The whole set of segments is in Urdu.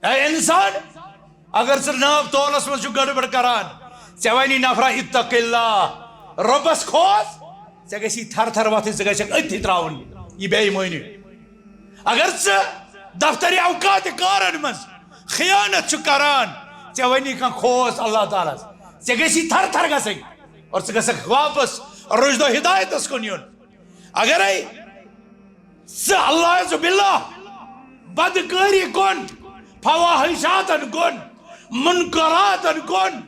اے انسان اگر ژٕ ناو تولس منٛز چھُ گڑبڑ کران ژےٚ وَنی نفرا اتق اللہ رۄبس کھوژ ژےٚ گژھی تھر تھر وتھٕنۍ ژٕ گژھکھ أتھی تراوُن یہِ بے ایمٲنی اگر ژٕ دفتر اوقات کارن منٛز خیانت چھُ کران ژےٚ وَنی کانٛہہ کھوژ اللہ تعالیٰ ژےٚ گژھی تھر تھر گژھٕنۍ اور ژٕ گژھکھ واپس رشد و ہدایتس کُن یُن اگرے ژٕ اللہ باللہ بدکاری کن فواحشاتن کن منکراتن کن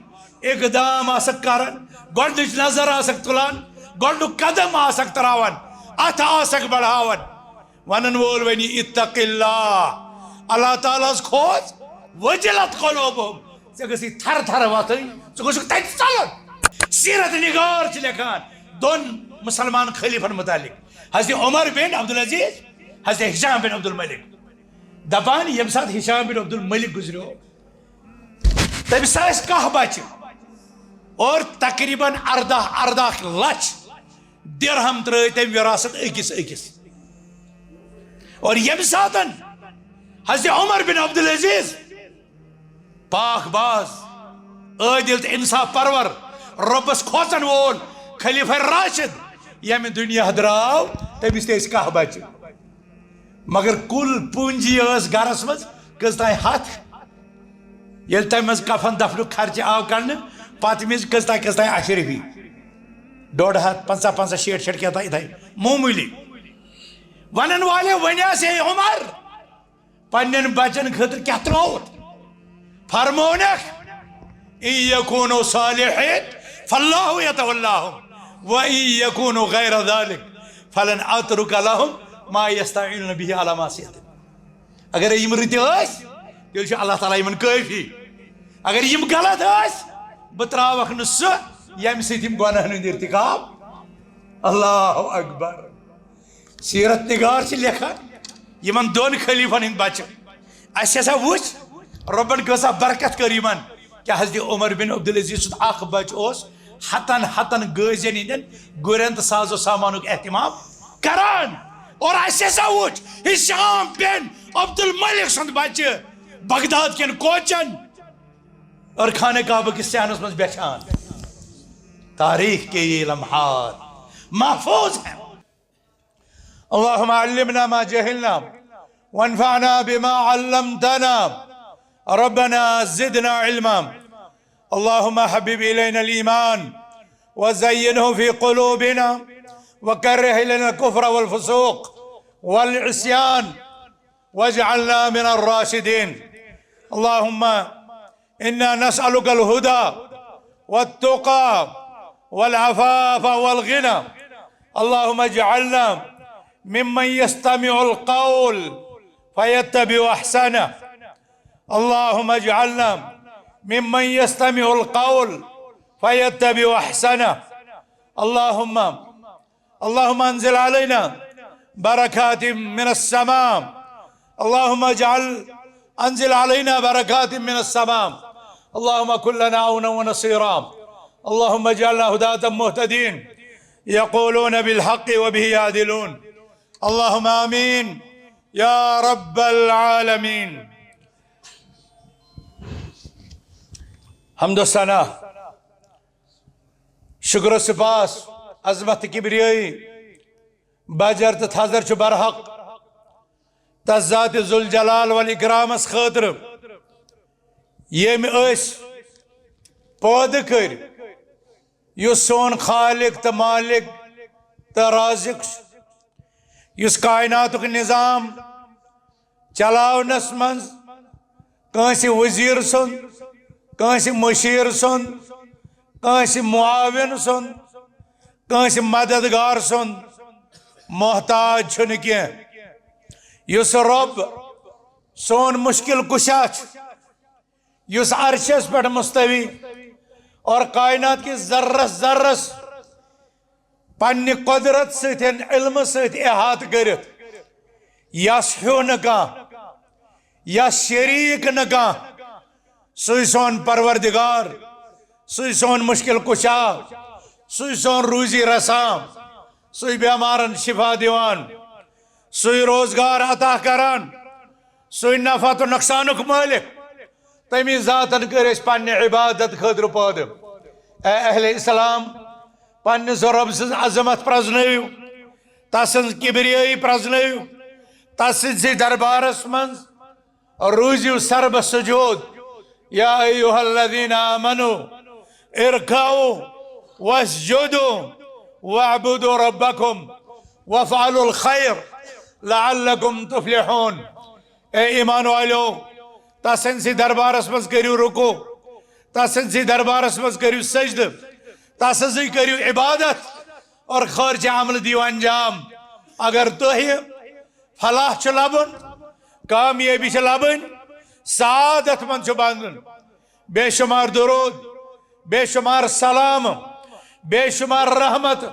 اقدام آسک کرن گۄڈنِچ نظر آسک تلان گۄڈنیُک قدم آسک تراوان اتھ آسک بڑھاوان ونن وول ونی اتق اللہ تعالیٰ کھوژ وجلت قلوبہم ژےٚ گژھی تھر تھر وتھٕنۍ ژٕ گژھکھ تتہِ ژلُن سیرت نگار چھِ لیکھان دۄن مسلمان خلیفن متعلق حضرت عمر بن عبدالعزیز حضرت ہشام بن عبدالملک دپان یم سات ہشام بن عبدالملک گزریو تمس ٲسۍ 10 بچہ اور تقریباً 14 لچھ درہم ترٲے تم وراثت أکس اور یم سات حضرت عمر بن عبدالعزیز پاک باز عادل تو انصاف پرور ربس کھوژن وول خلیفہ راشد یم دنیا دراو تمس تہ 10 بچہ مگر کل پونجی اس گرس مز کٔژتانۍ 100 یل تمہ مز کفن دفنک خرچہ آو کرنے پتہ مز کٔژتانۍ اشرفی 150 50 60 کیا تھا معمولی ونن والے ونیاس اے عمر پنن بچن خاطر کیا تروت فرمونک ان یکونوا صالحین فاللہ یتولاہم وان یکونوا غیر ذلک فلن اترک لهم ما یستعینون به علی معصیت اگر یم رٕتۍ ٲسۍ تیٚلہِ چھُ اللہ تعالیٰ یمن کٲفی اگر یم غلط ٲسۍ بہٕ تراوکھ نہٕ سُہ ییٚمہِ سۭتۍ یم گۄناہن ہُنٛد ارتکاب اللہ اکبر سیرت نگار چھِ لیکھان یمن دۄن خلیفن ہٕنٛدۍ بچہ اسہِ ہسا وٕچھ رۄبن کۭژاہ برکت کٔر یمن کہ حضرت عمر بن عبدالعزیز سُنٛد اکھ بچہ اوس ہتن غٲزین ہٕنٛدٮ۪ن گُرٮ۪ن تہٕ ساز و سامانُک اہتمام کران اور اسہِ ہسا وٕچھ ہشام بن عبدالملک سُنٛد بچہ بغداد کٮ۪ن کوچن اور خانہ کعبہ کس سیانس مز بیٹھان تاریخ کے یہ لمحات محفوظ ہیں اللہم علمنا ما جہلنا وانفعنا بما علمتنا ربنا زدنا علما اللهم حبب إلينا الإيمان وزينه في قلوبنا وكره إلينا الكفر والفسوق والعصيان واجعلنا من الراشدين اللهم إنا نسألك الهدى والتقى والعفاف والغنى اللهم اجعلنا ممن يستمع القول فيتبع أحسنه اللهم اجعلنا ممن يستمع القول فيتبع أحسنه اللهم انزل علينا بركات من السماء اللهم انزل علينا بركات من السماء اللهم كن لنا عونا ونصيرا اللهم اجعلنا هداة مهتدين يقولون بالحق وبه يعدلون اللهم آمين يا رب العالمين حمد و ثنا شکر و سپاس عظمت کبریائی بجر تو تھزر چھ برحق تذات ذوالجلال والاکرام اس خاطر یم اس پود کر یس سون خالق تو مالک تو رازق یس کائنات کا نظام چلاونس من کانسی وزیر سن کانسی مشیر سن کانسی معاون سن کانسی مددگار سن محتاج چھن کی یس رب سون مشکل کشا یس عرشس پہ مستوی اور کائنات کی ذرس ذرس پنہ قدرت ست علم ست احاطہ کرت یس ہیو نکان یس شریک نکان سی سون پروردگار سی سون مشکل کشا سی سون روزی رسان سی بیمارن شفا دیوان سی روزگار عطا کران سوی نفع تو نقصانک مالک تمی ذاتن کر اس پنہ عبادت خاطر پود اے اہل اسلام پنس رب سن عظمت پرزنو تسن کبریائی پرزنو تسن دربارس من روزیو سرب سجود یا ایوہ الذین آمنوا ارکعوا واسجدوا واعبدوا ربکم وافعلوا الخیر لعلکم تفلحون اے ایمان والو تسن سی دربارس مز کریو رکو تسن سی دربارس مز کریو سجد تسن سی کریو عبادت اور خرچ عمل دیو انجام اگر تو ہی فلاح چھ لبن کامیابی چھ لبن سعادت من چھ بندن بے شمار درود بے شمار سلام بے شمار رحمت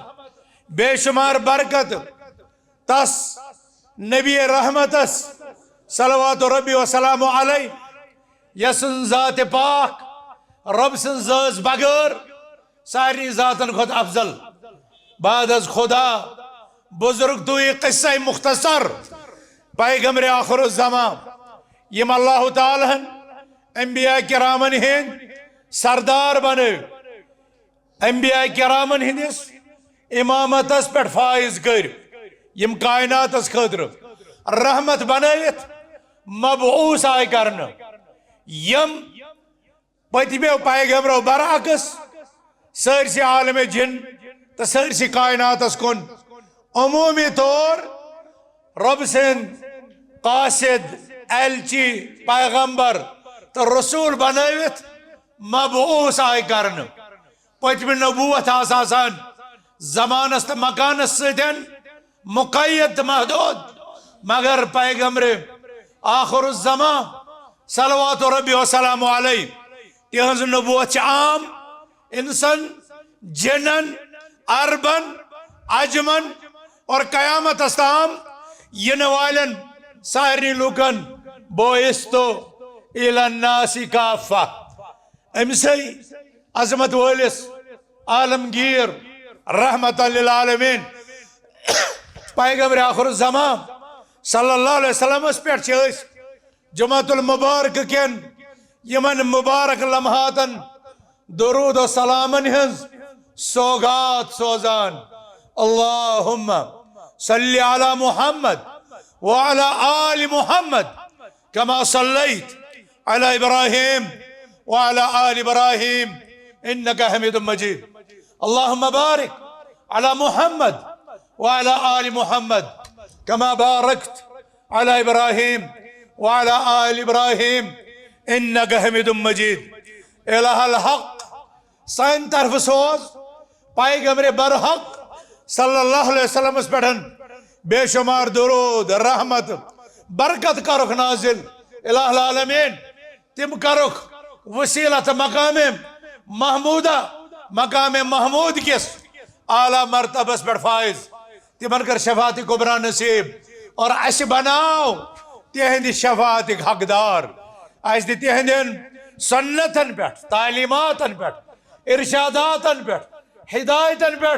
بے شمار برکت تس نبی رحمتس صلوات ربی وسلام علیہ یسن ذات پاک رب سن ذات بغیر ساری ذاتن خود افضل بعد از خدا بزرگ توی قصہ مختصر پیغمبر آخر الزمان یم اللہ تعالیٰ انبیاء کرامن ہند سردار بنو انبیاء کرامن ہندس امامتس پر فائز کر یم کائناتس خاطر رحمت بنائت مبعوث آئی کرنا یم پتمیو پیغمبرو برعکس سرسی عالم جن تو سرسی کائناتس کن عمومی طور رب سن قاصد ایلچی پیغمبر تو رسول بنائت مبعوث آئی کرنا پتمی نبوت آسان زمانس تو مکانس سدن مقید محدود مگر پیغمبر آخر الزمان صلوات ربی وسلام علیہ تہذ نبوت عام انسان جنن عربن عجمن اور قیامت استام ین والن سارے لوکن بوئستو الى الناس کافہ امسی عظمت والس عالمگیر رحمت للعالمین پیغمبر آخر الزمان صلی اللہ علیہ وسلم اس پر چیز جمعت المبارک کن یمن مبارک لمحاتن درود و سلامن ہنز سوگات سوزان اللہم صلی علی محمد وعلى آل محمد كما صليت على إبراهيم وعلى آل إبراهيم إنك حميد مجيد اللهم بارك على محمد وعلى آل محمد كما باركت على إبراهيم وعلى آل إبراهيم إنك حميد مجيد إله الحق سائن طرف سوز پیغمبر برحق صلی اللہ علیہ وسلم اس پڑھن بے شمار درود رحمت برکت کرک نازل الہ العالمین تم کرک وسیلت مقام محمودہ مقام محمود کس اعلی مرتبس پر فائز تمن کر شفاعت کبرا نصیب اور اس بناو تہند شفاعت حقدار اس دی تہندن سنتن پر تعلیماتن پر ارشاداتن پر ہدایتن پر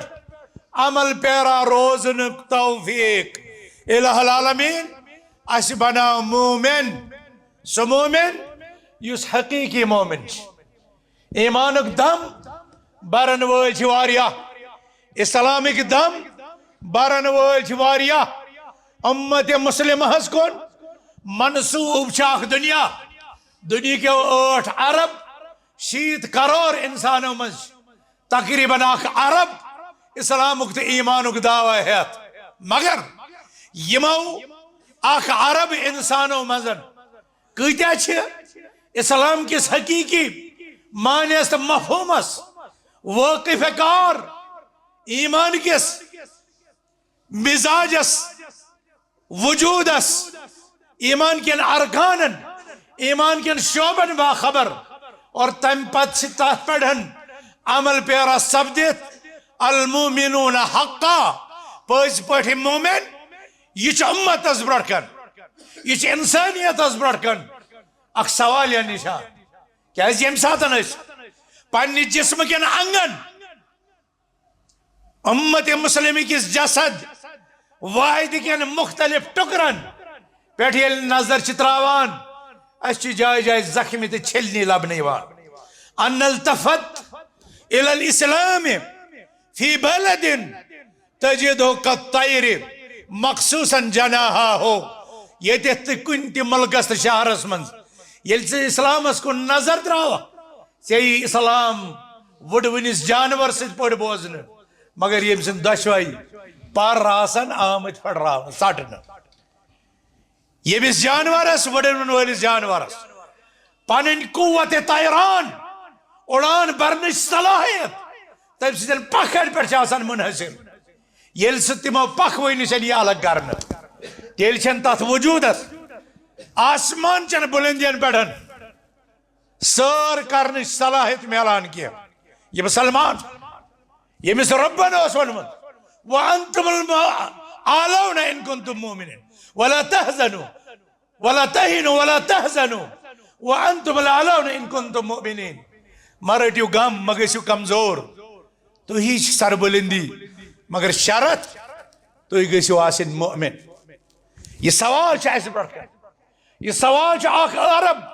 عمل پیرا روزن توفیق الہ العالمین اس بناو مومن سو مومن یس حقیقی مومن ایمانک دم برن وول چھ واریاہ اسلامک دم برن وول چھ واریاہ امت مسلم ہس کن منصوب چاک دنیا کے 8 ارب 60 کروڑ انسانوں من تقریباً اخ عرب اسلامک تو ایمانک دعوی ہے مگر یمو اخ عرب انسانوں مزن کتیا چھ اسلام کس حقیقی معنیس مفہومس واقف کار ایمان کس مزاجس وجودس ایمان کن ارکانن ایمان کن شعبن باخبر اور تم پت تات پڑھن عمل پیرا سبدت المومنون حقا پز پٹھ مومن یہ امت از برڑ کن یہ انسانیت از برڑ کن اخ سوال یا نشان کیا یم ساتن اس پنی جسم کن انگن امت مسلمی کس جسد واحد کن مختلف ٹکرن پیٹھ ییٚلہِ نظر چھِ تراوان اَسہِ چھِ جایہِ جایہِ زخمی تہٕ چھِلنی لبنہٕ یِوان ان نلتفت الى الاسلام في بلد تجده كالطير مخصوصا جناحه ییٚتٮ۪تھ تہِ کُنہِ تہِ مُلکس تہٕ شہرس منٛز ییٚلہِ ژٕ اسلامس کُن نظر تراوکھ ژےٚ یی اسلام وٕڑوٕنِس جانور سٕنٛدۍ پٲٹھۍ بوزنہٕ مگر ییٚمہِ سٕنٛدۍ دۄشوے پر آسن آمٕتۍ پھٕٹراونہٕ ژٹنہٕ ییٚمِس جانورس وٕڑوُن وٲلِس جانورس پنٕنۍ قوت طیران اُڑان برنٕچ صلٲحیت تٔمۍ سٕنٛدٮ۪ن پکھن پٮ۪ٹھ چھِ آسان منحصر ییٚلہِ سُہ تِمو پکھوٕے نِش یی الگ کرنہٕ تیٚلہِ چھنہٕ تتھ وجوٗدس آسمان چٮ۪ن بُلندین پٮ۪ٹھ سٲر کرنٕچ صلٲحیت میلان کینٛہہ یہِ مسلمان ییٚمِس رۄبن اوس ووٚنمُت وَأَنتُمُ الْأَعْلَوْنَ إِن كُنتُم مُؤْمِنِينَ وَلَا تَحْزَنُوا وَلَا تَهِنُوا وَلَا تَحْزَنُوا وَأَنتُمُ الْأَعْلَوْنَ إِن كُنتُم مُؤْمِنِينَ مہ رٔٹِو غم مہ گٔژھِو کمزور تُہی چھِ سربلندی مگر شرط تُہۍ گٔژھِو آسٕنۍ مؤمن یہ سوال چھُ اَسہِ برونٛٹھ کَنہِ یہ سوال چھُ اکھ عرب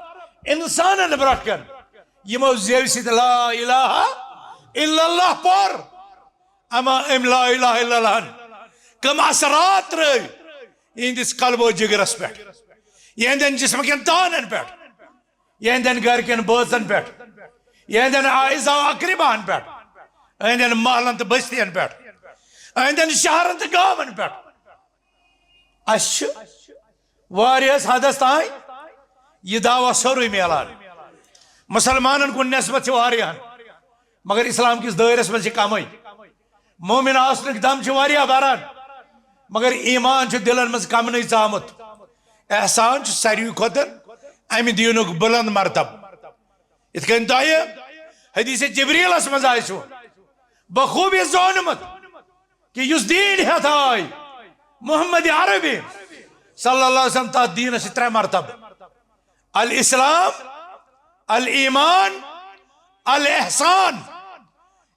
انسانن برونٛٹھ کَنہِ یِمو زیوِ سۭتۍ لا الہ الا اللہ پوٚر اما أمۍ لا الہ الا اللہ کم اثرات ترٲوۍ یِہنٛدِس قلبو جگرس پٮ۪ٹھ یِہنٛدٮ۪ن جسم کٮ۪ن تانن پٮ۪ٹھ یِہنٛدٮ۪ن گرِکٮ۪ن بٲژن پٮ۪ٹھ یِہنٛدٮ۪ن اعزا و اقرباہن پٮ۪ٹھ یِہنٛدٮ۪ن محلن تہٕ بستین پٮ۪ٹھ یِہنٛدٮ۪ن شہرن تہٕ گامن پٮ۪ٹھ اَسہِ چھُ واریاہس حدس تانۍ یہِ دعوا سورُے میلان مسلمانن کُن نسبت چھِ واریاہن مگر اسلام کِس دٲیرس منٛز چھِ کمٕے مومن آسنُک دم چھُ واریاہ بران مگر ایمان چھُ دلن منٛز کمنٕے ژامُت احسان چھُ ساروی کھۄتہٕ امہِ دیٖنُک بُلند مرتب یِتھ کٔنۍ تۄہہِ حدیث جبریٖلس منٛز آسِوٕ بخوٗبی زونمُت کہ یُس دیٖن ہٮ۪تھ آے محمد عربی صلی اللہ علیہ وسلم تتھ دیٖنس چھِ ترٛےٚ مرتب الاسلام الایمان الاحسان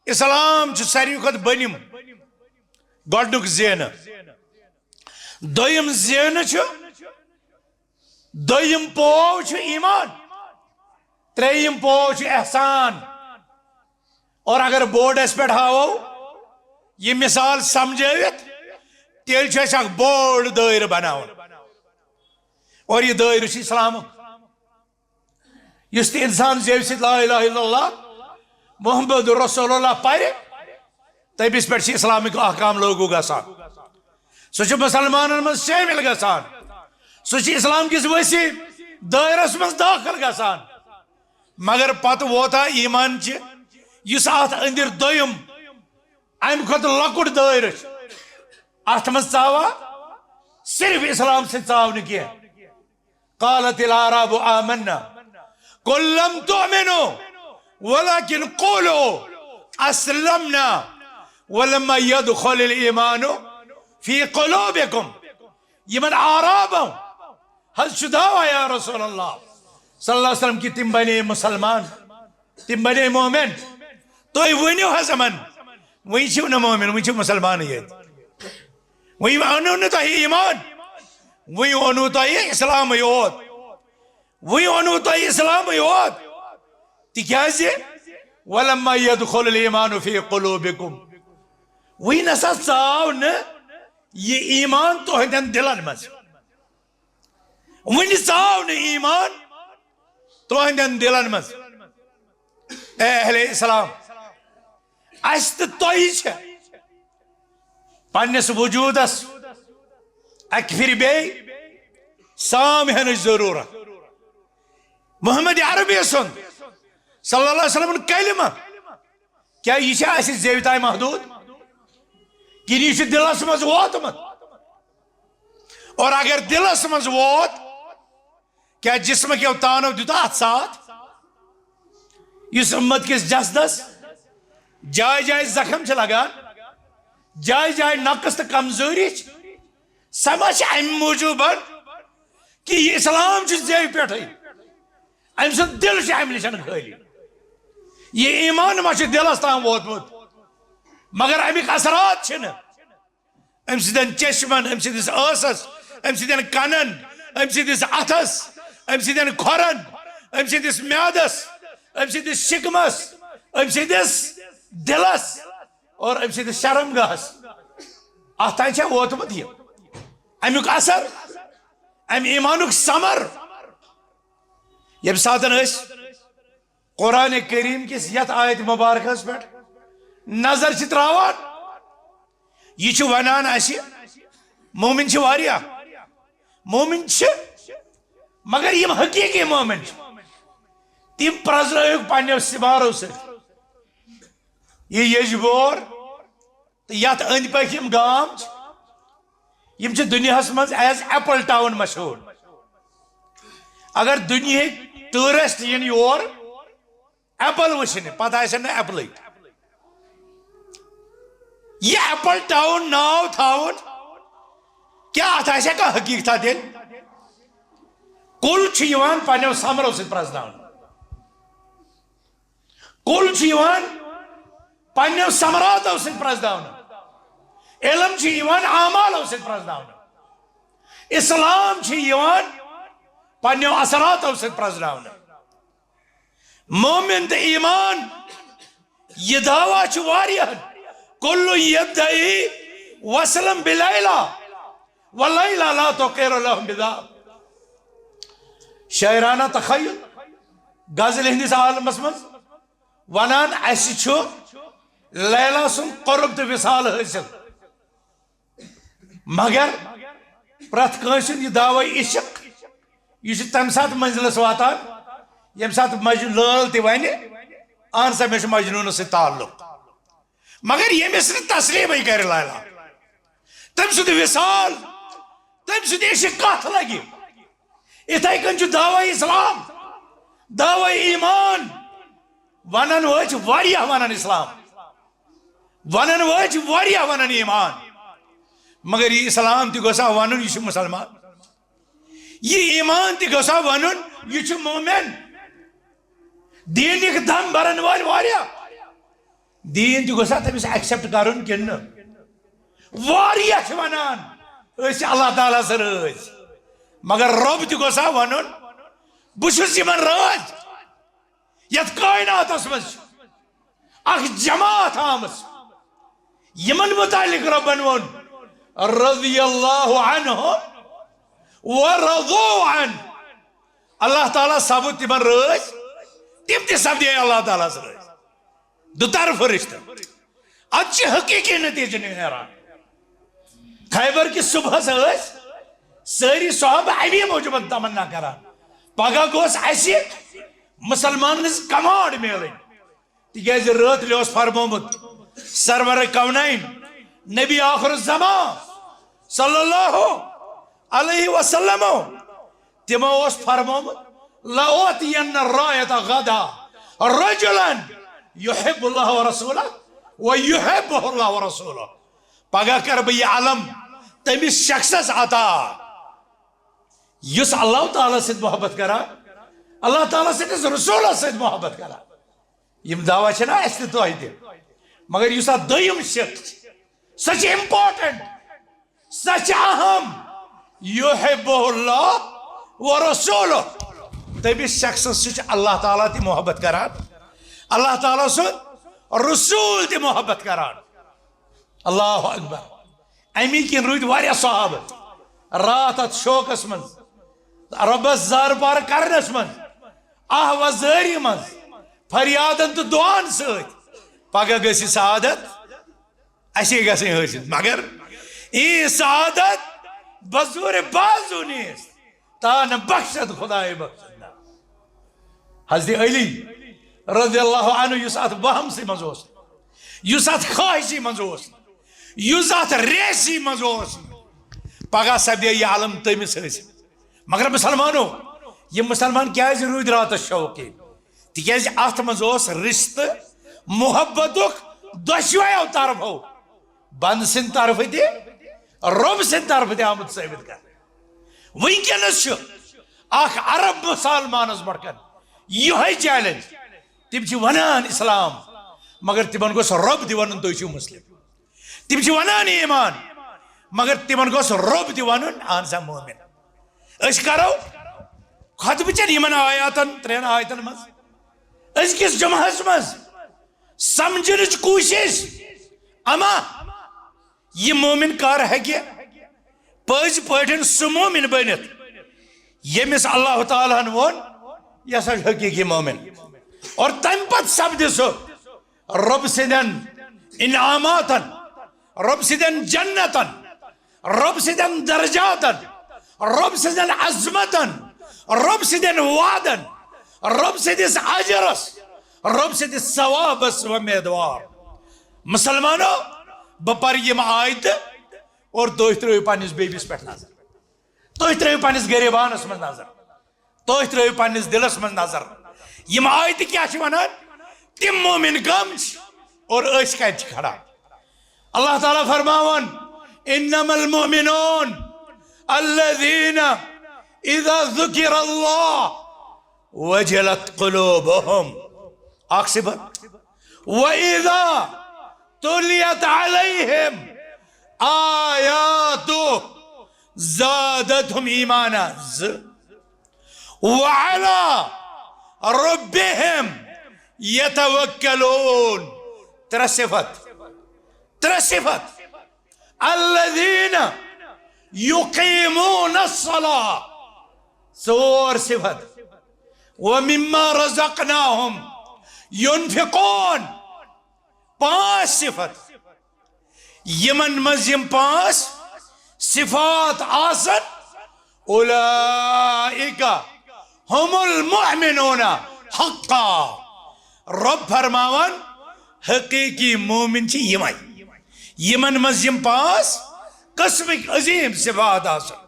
اسلام چھُ ساروی کھۄتہٕ بٔنِم گۄڈنیُک زینہٕ دوٚیِم زینہٕ چھُ دوٚیِم پوو چھُ ایمان ترٛیٚیِم پوو چھُ احسان اور اگر بورڈس پٮ۪ٹھ ہاوو یہ مثال سمجھٲوِتھ تیٚلہِ چھُ اَسہِ اکھ بوڑ دٲیرٕ بناوُن اور یہِ دٲیرٕ چھُ اسلامُک یُس تہِ انسان زیوِ سۭتۍ لا الہ الا اللہ محمد رسول اللہ پرِ تٔمِس پٮ۪ٹھ چھِ اسلامٕکۍ احکام لاگوٗ گژھان سُہ چھُ مُسلمانن منٛز شٲمِل گژھان سُہ چھُ اسلام کِس ؤسیع دٲیرس منٛز دٲخل گژھان مگر پتہٕ ووتا ایمانچہِ یُس اتھ أنٛدِر دوٚیِم امہِ کھۄتہٕ لۄکُٹ دٲیرٕ چھُ اتھ منٛز ژاوا صرف اسلام سۭتۍ ژاو نہٕ کینٛہہ قالت الاعراب آمنا قل لم تؤمنوا ولكن قولوا اسلمنا ولما يدخل الايمان في قلوبكم یمن اعرابو حض چھُ دعوا یا رسول اللہ صلی اللہ علیہ وسلم کہ تم بنے مسلمان تم بنے مومن تُہۍ ؤنِو حظ یِمن وۄنۍ چھِو نہٕ مومن وۄنۍ چھِو مسلمانٕے یٲتۍ وۄنۍ اونوٗ نہٕ تۄہہِ ایمان وۄنۍ اوٚنوٗ تۄہہِ اسلامٕے یوت وۄنۍ اوٚنوٗ تۄہہِ اسلامٕے یوت تِکیٛازِ ولما يدخل الايمان في قلوبكم وۄنۍ نسا ژاو نہٕ یہِ ایمان تُہنٛدٮ۪ن دلن منٛز وۄنۍ ژاو نہٕ ایمان تُہنٛدٮ۪ن دلن منٛز اے اہلِ اسلام اَسہِ تہٕ تۄہہِ چھےٚ پننِس وجوٗدس اکہِ پھِرِ بیٚیہِ سام ہٮ۪نٕچ ضروٗرت محمد عربی سُنٛد صلی اللہ علیہ وسلم کلمہ کیٛاہ یہِ چھا اَسہِ زیوِ تانۍ محدوٗد کِنہٕ یہِ چھُ دلس منٛز ووتمُت اور اگر دلس منٛز ووت کیٛاہ جسمہٕ کیو تانو دیُتا اتھ ساتھ یُس اُمت کِس جسدس جایہِ جایہِ زخم چھِ لگان جایہِ جایہِ نقص تہٕ کمزوری چھِ سۄ ما چھِ امہِ موٗجوٗبن کہ یہِ اسلام چھُ زیوِ پٮ۪ٹھٕے أمۍ سُنٛد دل چھُ امہِ نِش خٲلی یہِ ایمان ما چھُ دلس تام ووتمُت مگر امیِکۍ اثرات چھِنہٕ أمۍ سٕنٛدٮ۪ن چشمن أمۍ سٕنٛدِس ٲسس أمۍ سٕنٛدٮ۪ن کنن ام سندس اتس ام سندین کھورن ام سندس میادس ام سندس شکمس ام سندس دلس اور ام سندس شرمگاہس اتان چھا ووتمت یہ امیک اثر ام ایمانک ثمر یم ساتن اس قرآن کریم کس یت آیت مبارکس پہ نظر چھ تراوان یہ چھ ونان اسی مومن چھ واریا مومن چھ مگر یم حقیقی مومن تم پرزرائیک پانیو سمارو سے یہ یجبور یت اند پک یم گام یم چھ دنیا مز ایز ایپل ٹاؤن مشہور اگر دنیا ٹورسٹ ین یور ایپل وچھنے پتہ آسن نا ایپل یہ ایپل ٹاؤن ناو تھاون کیا ات آسیا کا حقیقت دل کل چھ یوان پنیو سمرو سۭتۍ پرزناون کل چھ یوان پنیو ثمراتو سۭتۍ پرزناون علم چھ یوان اعمالو سۭتۍ پرزناون اسلام چھ یوان پنیو اثراتو سۭتۍ پرزناون مومن تو ایمان یہ دعویٰ چھ واریاہ کل یدعی وسلم بلیلہ ولیلہ لا تقیر لهم بذاب شاعرانہ تخیل غزل ہندس عالمس مز ونان اسی چھو لیلہ سن قرب تو وصال حاصل مگر پرت کانسن یہ دعوی عشق یہ تم سات منزلس واتان یم سات لال تی ون اہن سا مجھ مجنون سے تعلق مگر یمس نا تسلیم کر لیلا تم سد وصال تم سد عشق کت لگی اتھے کن دعوی اسلام دعوی ایمان ونن وچ واریاہ ونن اسلام ونن وچ واریاہ ونن ایمان مگر یہ اسلام تی گوسا ونن یہ مسلمان یہ ایمان تی گوسا ونن یہ مومن دینک دم برن وال واریاہ دین تی گوسا تمس ایکسپٹ کرن کن واریاہ چھ ونان اس اللہ تعالیٰ سے رٲض مگر رب تی گوسا ونن بچھس یمن راج یت کائنات مز اخ جماعت آمس یمن متعلق ربن ون رضی اللہ عنہ ورضوا عنہ اللہ تعالیٰ ثابت تمن راج تم تی سپدے اللہ تعالیٰ سے راج دو طرف رشتہ اچھی حقیقی نتیجہ نیران خیبر کی صبح سے ساری صحابہ امی موجب تمنا کران پگہ گوس اسی مسلمان کمانڈ ملن تیز رات لیوس فرمومت سرور کونین نبی آخر الزمان صلی اللہ علیہ وسلم تمو اس فرمومت لأوتین الرایت غدا رجلا يحب الله ورسوله ويحبه الله ورسوله پگہ کر بہ یہ علم تمس شخصس عطا یس اللہ تعالیٰ سے محبت کرا اللہ تعالیٰ سے رسول سے محبت کرا یم دعویٰ چھنا اس تو آئی مگر یس دویم شخص سچ امپورٹنٹ سچ اہم یحبہ اللہ ورسولہ تمس شخصس سچ اللہ تعالیٰ تی محبت کران اللہ تعالیٰ سے رسول تی محبت کران اللہ اکبر امی کن روید واریاہ صحابہ رات ات شوکس من ربس زار بار کرنس من آہ زاری من فریادن تو دعان ست پگہ گسی سعادت اسی گسی حاصل مگر ای سعادت بزور بازو نیست تان بخشت خدای بخشت حضرت علی رضی اللہ عنہ یس ات وہم سی مزوس یس ات خواہشی مزوس یس ات ریسی مزوس پگہ سپدے یہ علم تمس حاصل مگر مسلمانو یہ مسلمان کیا رود رات شوقی تیز ات مز رشتہ محبتک دشویو طرفو بند سند طرف تی رب سند طرف تی آمد ثابت کر ونکس اخ عرب مسلمانس بڑکن یہ چیلنج تم ونان اسلام مگر تمن گوس رب دی ون تھی مسلم تم ونان ایمان مگر تمن گوس رب دی ون اہن سا مومن اس کرو خطبہ چن یمن آیاتن 3 آیتن مز ازکس جمعس مز سمجھنچ کوشش اما یہ مومن کار ہیکہ پز پٹھن سہ مومن بنت یمس اللہ تعالیٰ وون یہ سا حقیقی مومن اور تم پت سپد سہ رب سندن انعاماتن رب سندن جنتن رب سندن درجاتن رب سندن عظمتن رب سندن وعدن رب سندس اجرس رب سندس ثوابس ومیدوار مسلمانو بپر یم آیت اور تھی ترو پنس بیبس پہ نظر تھی ترو پنس غریبانس من نظر تھی ترو پنس دلس من نظر یم آیت کیا ونان تم مومن کم اور اس کت کھڑا اللہ تعالیٰ فرماون انما المؤمنون الذين اذا ذكر الله وجلت قلوبهم اقصبت واذا تليت عليهم آياته زادتهم إيمانا وعلى ربهم يتوكلون ترى الذين يقيمون الصلاة سور صفت ومما رزقناهم ينفقون 5 صفت یمن مزیم 5 صفات آسن اولئک هم المؤمنون حقا رب فرماون حقیقی مومن چھ یمائی یمن مزیم 5 قسم عظیم صفات آسن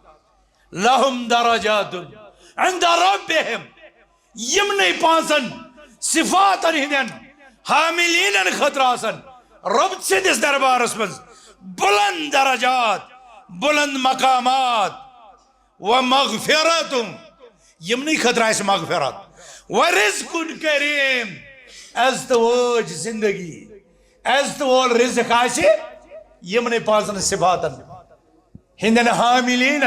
لهم درجات عند ربهم یمنی 5 صفاتن ہندن حاملین خطر آسن رب سندس دربارس من بلند درجات بلند مقامات ومغفرت یمنی خطر آس مغفرت ورزق کریم ازدواج زندگی ازدوال رزق آس یمنی 5 صفاتن ہندن حاملین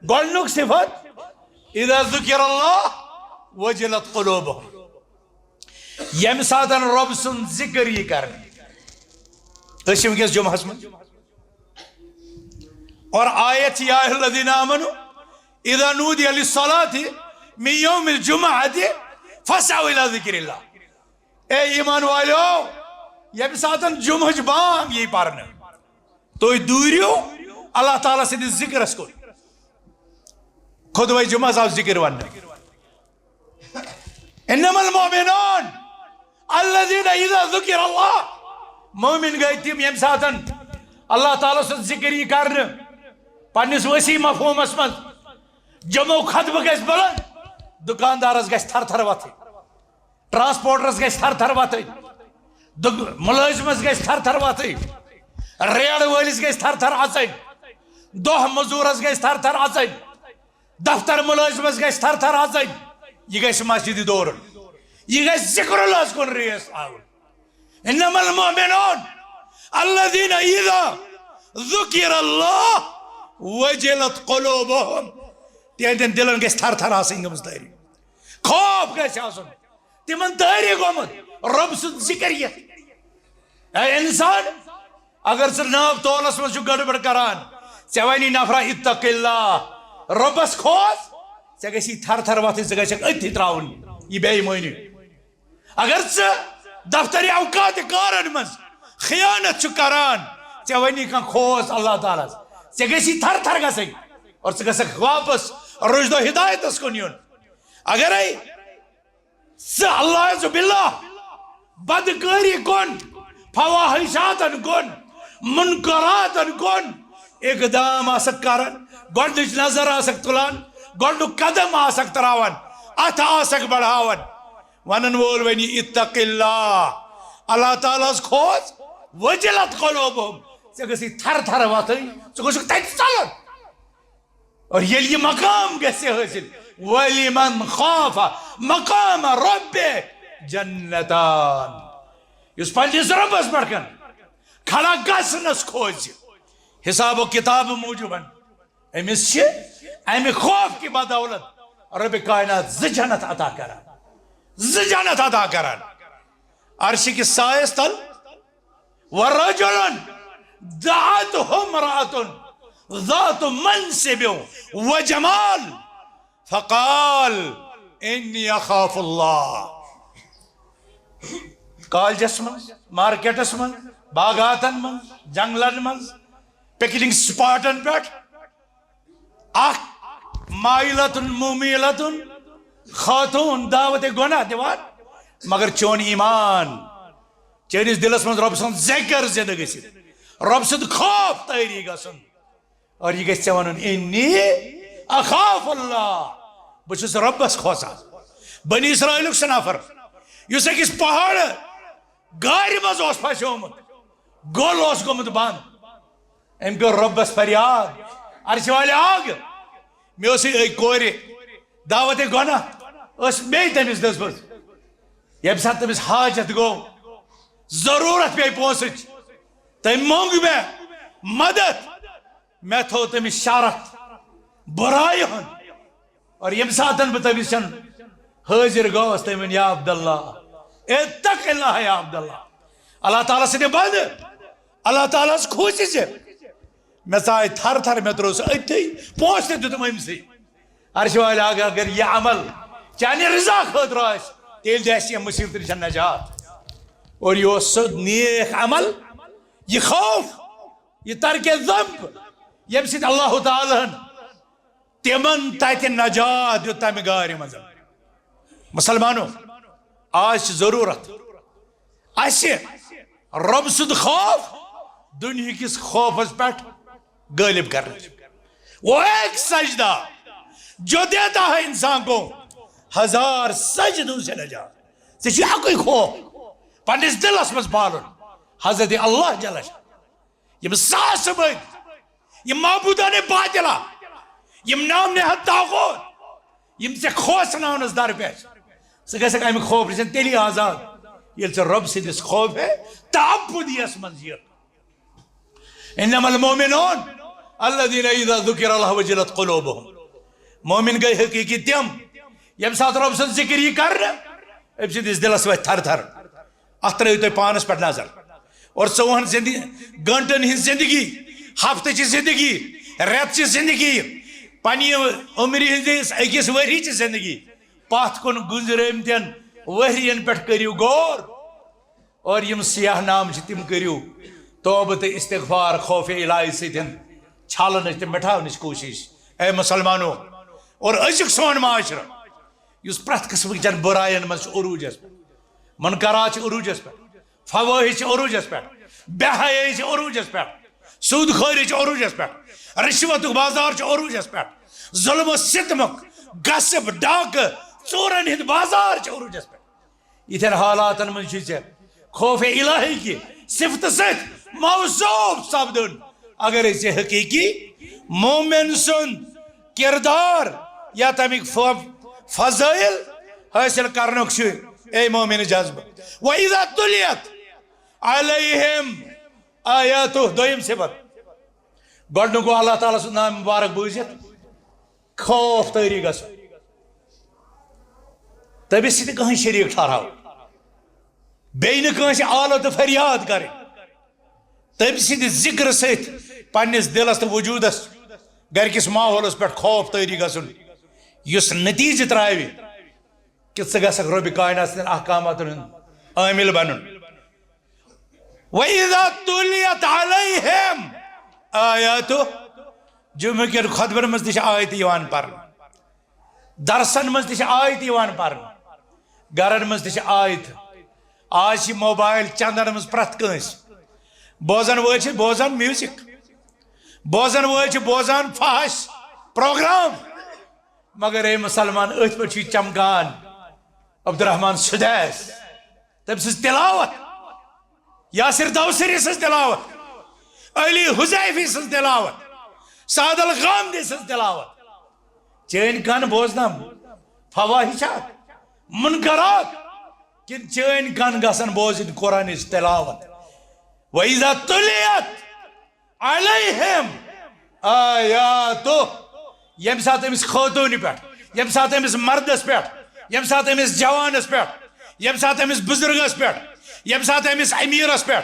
گلنک صفت اذا ذکر اللہ وجلت قلوبهم یم ساتن رب سن ذکر یہ کرنے ونکس جمعس من اور آیت یا ایھا الذین آمنوا اذا نودی للصلاة من یوم الجمعة فاسعوا الى ذکر اللہ اے ایمان والو یم ساتن جمعہ بام یہ پرنے تو دوریو اللہ تعالیٰ سے ذکر اس کو خود وی جمعہ صاحب ذکر وننے انما المؤمنون الذين اذا ذكر الله مومن گئی تم یم ساتن اللہ تعالیٰ سن ذکر یہ کرنے پنس وسیع مفہومس من جمع خطبہ گژھِ بلند دکاندارس گژھِ تھر تھر وتھٕنۍ ٹرانسپورٹرس گژھِ تھر تھر وتھٕنۍ ملٲزمس گژھِ تھر تھر وتھٕنۍ ریڑ وٲلِس گژھِ تھر تھر اژٕنۍ دۄہ مزوٗرس گژھِ تھر تھر اژٕنۍ دفتر ملٲزمس گژھِ تھر تھر اژٕنۍ یہ گژھِ مسجد دورُن یہ گژھِ ذکر اللہ کُن ریس آوُن انما المؤمنون الذين اذا ذكر الله وجلت قلوبهم تہندین دلن گژھِ تھر تھر آسٕنۍ گٔمٕژ تٲری خوف گژھِ آسُن تمن تٲری گوٚمُت رب سُنٛد ذکر یتھ اے انسان اگر ژٕ ناو تولس منٛز چھُ گڑبڑ کران ژےٚ وَنی نفرا اتق اللہ رۄبس کھوژ ژےٚ گژھی تھر تھر وتھٕنۍ ژٕ گژھکھ أتھی تراوُن یہ بے ایمٲنی اگر ژٕ دفتری اوقات کارن مز خیانت چھُ کران ژےٚ وَنی کانٛہہ کھوژ اللہ تعالیٰ ژےٚ گژھی تھر تھر گژھٕنۍ اور ژٕ گژھکھ واپس رشد و ہدایتس کُن یُن اگرے ژٕ اللہ باللہ بدکٲری کُن فواحشاتن کُن منکراتن کُن اقدام آسکھ کران گۄڈنِچ نظر آسکھ تُلان گۄڈنیُک قدم آسکھ تراوان اتھ آسکھ بڑھاوان ونن وول ونی اتق اللہ اللہ تعالیٰ کھوژ وجلت قلوبهم ژےٚ گژھی تھر تھر وتھٕنۍ ژٕ گوٚژھکھ تتہِ ژلُن اور ییٚلہِ یہِ مقام گژھِ حٲصِل وَلِمَنْ خَافَ مَقَامَ رَبِّهِ جَنَّتان یُس پننِس رۄبس پٮ۪ٹھ کھڑا گژھنس کھوژِ حساب و کتاب موجوٗبن امس امہ خوف کی بدولت رب کائنات ز جنت عطا کران، ز جنت عطا کران عرش کی سایس تل ورجل دعته امرأة ذات منصب وجمال فقال إني أخاف الله. کالجس من، مارکیٹس من، باغاتن من، جنگلن من، پکنک سپاٹن پہ اخ مائلتن ممیلتن خاتون دعوت گناہ دیوان مگر چون ایمان چینس دلس من رب سن ذکر زندہ گژھِتھ رب سن خوف تاری گژھن اور یہ گژھِ ژےٚ ونُن انی اخاف اللہ بہٕ چھُس ربس کھوژان. بنی اسرائیلُک سُہ نفر یُس أکِس پہاڑ گارِ منٛز اوس پھسیومُت گوٚل اوس گوٚمُت بنٛد أمۍ کٔر رۄبس فریاد عرشہِ والہِ آگ مےٚ اوس أکۍ کورِ دعوت گۄناہ ٲس بیٚیہِ تٔمِس دِژمٕژ ییٚمہِ ساتہٕ تٔمِس حاجت گوٚو ضروٗرت پیٚیہِ پونٛسٕچ تٔمۍ موٚنگ مےٚ مدد مےٚ تھوٚو تٔمِس شرط برایہِ ہُنٛد اور ییٚمہِ ساتہٕ بہٕ تٔمِس حٲضِر گوٚوس تٔمۍ ووٚن یا عبداللہ اتق اللہ یا عبداللہ اللہ تعالیٰ سٕنٛدِ بنٛدٕ اللہ تعالیٰ ہس کھوٗژِ ژےٚ مےٚ ژاے تھر تھر مےٚ ترٛوو سُہ أتھی پونٛسہٕ تہِ دِتُم أمسٕے عرشہِ والہِ آگ اگر یہِ عمل چانہِ رضا خٲطرٕ آسہِ تیٚلہِ دِ اَسہِ ییٚمہِ مُصیبتہٕ نِش نجات. اور یہ اوس سُہ نیک عمل یہ خوف یہ ترک ذنب ییٚمہِ سۭتۍ اللہ تعالیٰ ہن تِمن تتہِ نجات دیُت تمہِ گارِ منٛز. مسلمانو آج چھِ ضروٗرت اَسہِ رب سُنٛد خوف دُنہِکِس خوفس پٮ۪ٹھ غٲلب کرنٕچ. وہ ایک سجدہ جو دیتا ہے انسان کو ہزار سجدوں سے نجات. ژےٚ چھُے اکُے خوف پننس دلس مز پالن حضرت اللہ جل یم ساسہٕ بٔدۍ یم معبوٗدانہِ باطِلا یم نام نہد طاغوت یم ژےٚ کھوژناونس درپیش ژٕ گژھکھ امہِ خوف نِش تیٚلی آزاد ییٚلہِ ژےٚ رۄب سٕنٛدِس خوفے تعبُدیَس منٛز یِکھ. انما المؤمنون الذين اذا ذكر الله وجلت قلوبهم. مومن گٔے حقیٖقی تِم ییٚمہِ ساتہٕ رۄب سُنٛد ذِکر یی کرنہٕ أمۍ سٕنٛدِس دلس وتھِ تھر تھر. اتھ ترٲیِو تُہۍ پانس پٮ۪ٹھ نظر اور 24 گنٹن ہٕنٛز زندگی ہفتٕچہِ زندگی رٮ۪تچہِ زندگی پننہِ عمرِ ہٕنٛدِس أکِس ؤریِچہِ زندگی پتھ کُن گُزرٲمتٮ۪ن ؤرین پٮ۪ٹھ کٔرِو غور اور یم سیاہ نام چھِ تِم کٔرِو توبہٕ تہٕ استغفار خوفِ الہی سۭتۍ چھالنٕچ تہٕ مٹھاونٕچ کوٗشش. اے مسلمانو اور أزیُک سون معاشرٕ یُس پرٛٮ۪تھ قٕسمٕچن بُرایَن منٛز چھُ عروٗجس پٮ۪ٹھ منکرات چھِ عروٗجس پٮ۪ٹھ فوٲحِش چھِ عروٗجس پٮ۪ٹھ بے حیٲیی چھِ عروٗجس پٮ۪ٹھ سوٗد خٲری چھِ عروٗجس پٮ۪ٹھ رشوتُک بازار چھُ عروٗجس پٮ۪ٹھ ظُلم و ستمُک غصب ڈاکہٕ ژوٗرن ہٕنٛدۍ بازار چھِ عروٗجس پٮ۪ٹھ. یِتھٮ۪ن حالاتن منٛز چھُے ژےٚ خوفِ الہی کہِ صفتہٕ سۭتۍ موصوف سپدُن اگرے ژےٚ حقیٖقی مومن سُنٛد کردار یا تمیُک فضٲیل حٲصِل کرنُک چھُ اے مومن جذبہ. وَإِذَا تُلِيَتْ عَلَيْهِمْ آیاتُهُ دوٚیِم صفت گۄڈنیُک گوٚو اللہ تعالیٰ سُنٛد نام مُبارک بوٗزِتھ خوف تٲری گژھُن تٔمِس سۭتۍ کٕہٕنۍ شریٖک ٹھہراو بیٚیہِ نہٕ کٲنٛسہِ آلو تہٕ فریاد کرٕنۍ تٔمۍ سٕنٛدِ ذِکرٕ سۭتۍ پننِس دلس تہٕ وجوٗدس گرِکِس ماحولس پٮ۪ٹھ خوف تٲری گژھُن یُس نتیٖجہٕ ترٛاوِ کہ ژٕ گژھکھ رۄبِ کائنات سٕنٛدٮ۪ن احکاماتن ہُنٛد عٲمِل بنُن. وَإِذَا تُلِيَتْ عَلَيْهِمْ آیاتُهُ جمعہ کٮ۪ن خطبن منٛز تہِ چھِ آیتہٕ یِوان پرنہٕ درسن منٛز تہِ چھِ آیتہٕ یِوان پرنہٕ گرن منٛز تہِ چھِ آیتہٕ. آز چھِ موبایل چندن منٛز پرٛٮ۪تھ کٲنٛسہِ بوزن وٲلۍ چھِ بوزان میوٗزک بوزن وٲلۍ چھِ بوزان فحش پروگرام مگر اے مسلمان أتھۍ پٲٹھۍ چھُ چمکان عبدالرحمان سُدیس تٔمۍ سٕنٛز تلاوت یاسر دوسری سٕنٛز تلاوت علی حذیفی سٕنٛز تلاوت سعد الغامدی سٕنٛز تلاوت چٲنۍ کن بوزنم فواحشات منکرات کِنہٕ چٲنۍ کن گژھن بوزٕنۍ قرآنٕچ تلاوت. وَإِذَا تُلِيَتْ عَلَيْهِمْ آیاتو یم سات امس خوتون پہ یم سات امس مردس پہ یم سات امس جوانس پہ یم سات امس بزرگس پہ یم سات امس امیرس پہ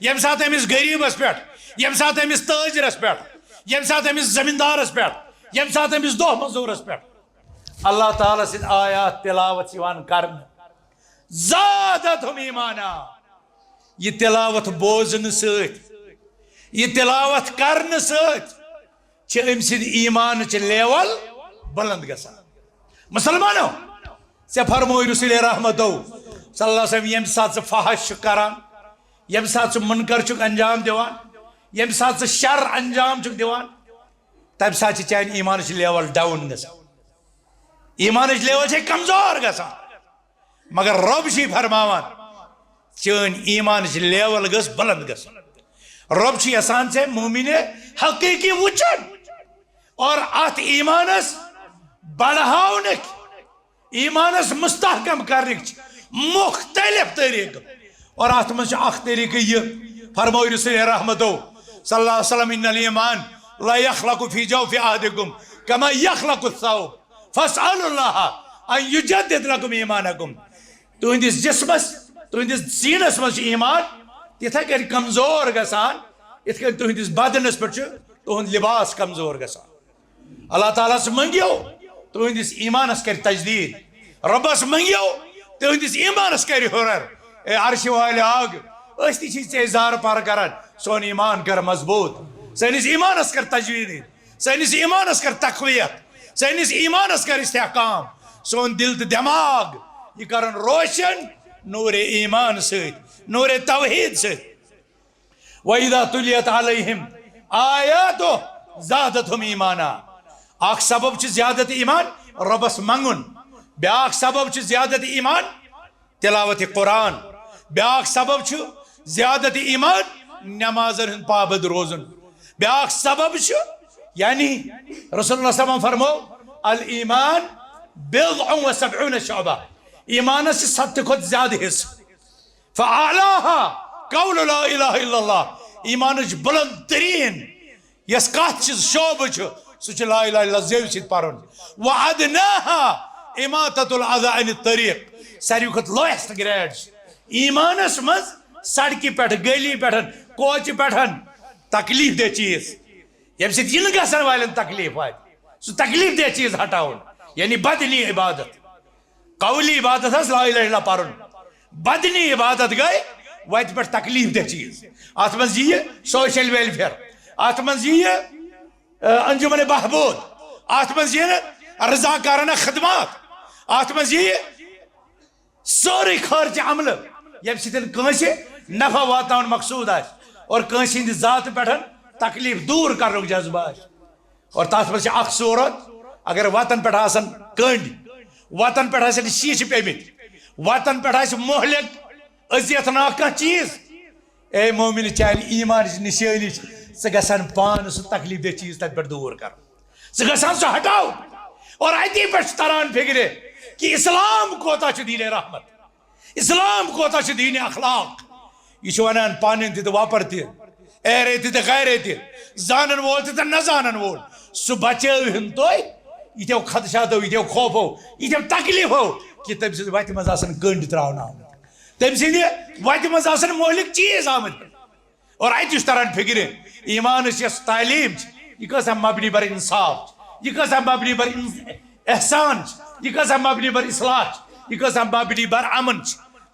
یم سات امس غریبس پہ یم سات امس تاجرس پہ یم سات امس زمیندارس پہ یم سات امس دہ مزورس پہ اللہ تعالیٰ سن آیات تلاوت کرن زادتہم ایمانا یہ تلاوت بوزن ست یہ تلاوت کرن ست ام سند ایمان لیول بلند گسان مسلمانو سے فرموی رسول رحمتو صلی اللہ علیہ وسلم یم سات فحش کران یم سات منکر چک انجام دیوان یم سات شر انجام چک دیوان تم سات چین ایمان لیول ڈاؤن گسان ایمان لیول کمزور گسان مگر رب چھ فرماوان چین ایمان لیول گس بلند گسان رب چھ یسان سے مومن حقیقی وچن اور ات ایمانس بڑھاونک ایمانس مستحکم کرنک مختلف طریقہ اور ات من اخ طریقہ یہ فرموی رسول رحمتو صلی اللہ علیہ وسلم ان الایمان لا يخلق في جوف احدكم كما يخلق الثوب فاسألوا الله ان يجدد لكم ایمانکم تہندس جسمس تہندس سینس من ایمان تتھے کن کمزور گسان ات کن تہندس بدنس پہ تہند لباس کمزور گسان اللہ تعالیٰ سے منگیو تہندس ایمانس کر تجدید ربس منگیو تہندس ایمانس کر ہرر اے عرش والے آگ اس تی چیز زار پار کرن سون ایمان کر مضبوط سنس ایمانس کر تجدید سنس ایمانس کر تقویت سنس ایمانس کر استحکام سون دل تو دماغ یہ کرن روشن نور ایمان ست نور توحید ست وَإِذَا تُلِيَتْ عَلَيْهِمْ آیاتو زادتہم ایمانا اخ سبب چھ زیادت ایمان ربس منگن بیاک سبب چھ زیادت ایمان تلاوت قرآن بیاک سبب چھ زیادت ایمان نمازن ہند پابند روزن بیاک سبب چھ یعنی رسول اللہ صلی اللہ علیہ وسلم فرمو الایمان بضع و سبعون شعبہ ایمان سے 7 کھت زیادہ حصہ فاعلاها قول لا الہ الا اللہ ایمان بلند ترین یس کات چیز شعبہ سچ لا الہ الا اللہ زیو سید پارن وعدناها اماتت العذا عن الطریق ساریو کھت لویست گریڈ ایمانس مز سڑکی پیٹھ گلی پیٹھن کوچ پیٹھن تکلیف دے چیز یم سید ین گسن والن تکلیف آئی سو تکلیف دے چیز ہٹاؤن یعنی بدنی عبادت قولی عبادت ہے لا الہ الا اللہ پارن بدنی عبادت گئے وائت پر تکلیف دے چیز آت من یہ سوشل ویلفیئر آت من یہ انجمن بہبود آت من یہ رضاکارانہ خدمات آت من یہ سوری خرچ عمل یم سیتن کنسی نفع واتاون مقصود آس اور کنسی ہند ذات پیٹھن تکلیف دور کرنک جذبہ آس اور تات من اخ صورت اگر وطن پیٹھ آسن کنڈ وطن پیٹھ آسن شیش پیمت وطن پیٹھ آس مہلک عزیت ناک چیز اے مومن چاہیے ایمان نشانی سے گسان پان سو تکلیف دہ چیز تک پر دور کر سے گسان سو ہٹاؤ اور ایتی پر تران فکرے کہ اسلام کوتا چھ دین رحمت اسلام کوتا چھ دین اخلاق یہ چھ ونان پانن تی واپر تی ایرے تی غیرے تی زانن وول تی نہ زانن وول سو بچو ہن توئی یہ خدشات ہو یہ خوف ہو یہ تکلیف ہو کہ تم سے وت مز آسن کنڈ تراؤن آمد تم سے وت مز آسن مہلک چیز آمد اور اتہ تران فکر ایمان یس تعلیم یہ کس مبنی بر انصاف یہ کس مبنی بر احسان یہ کس مبنی بر اصلاح یہ کس مبنی بر امن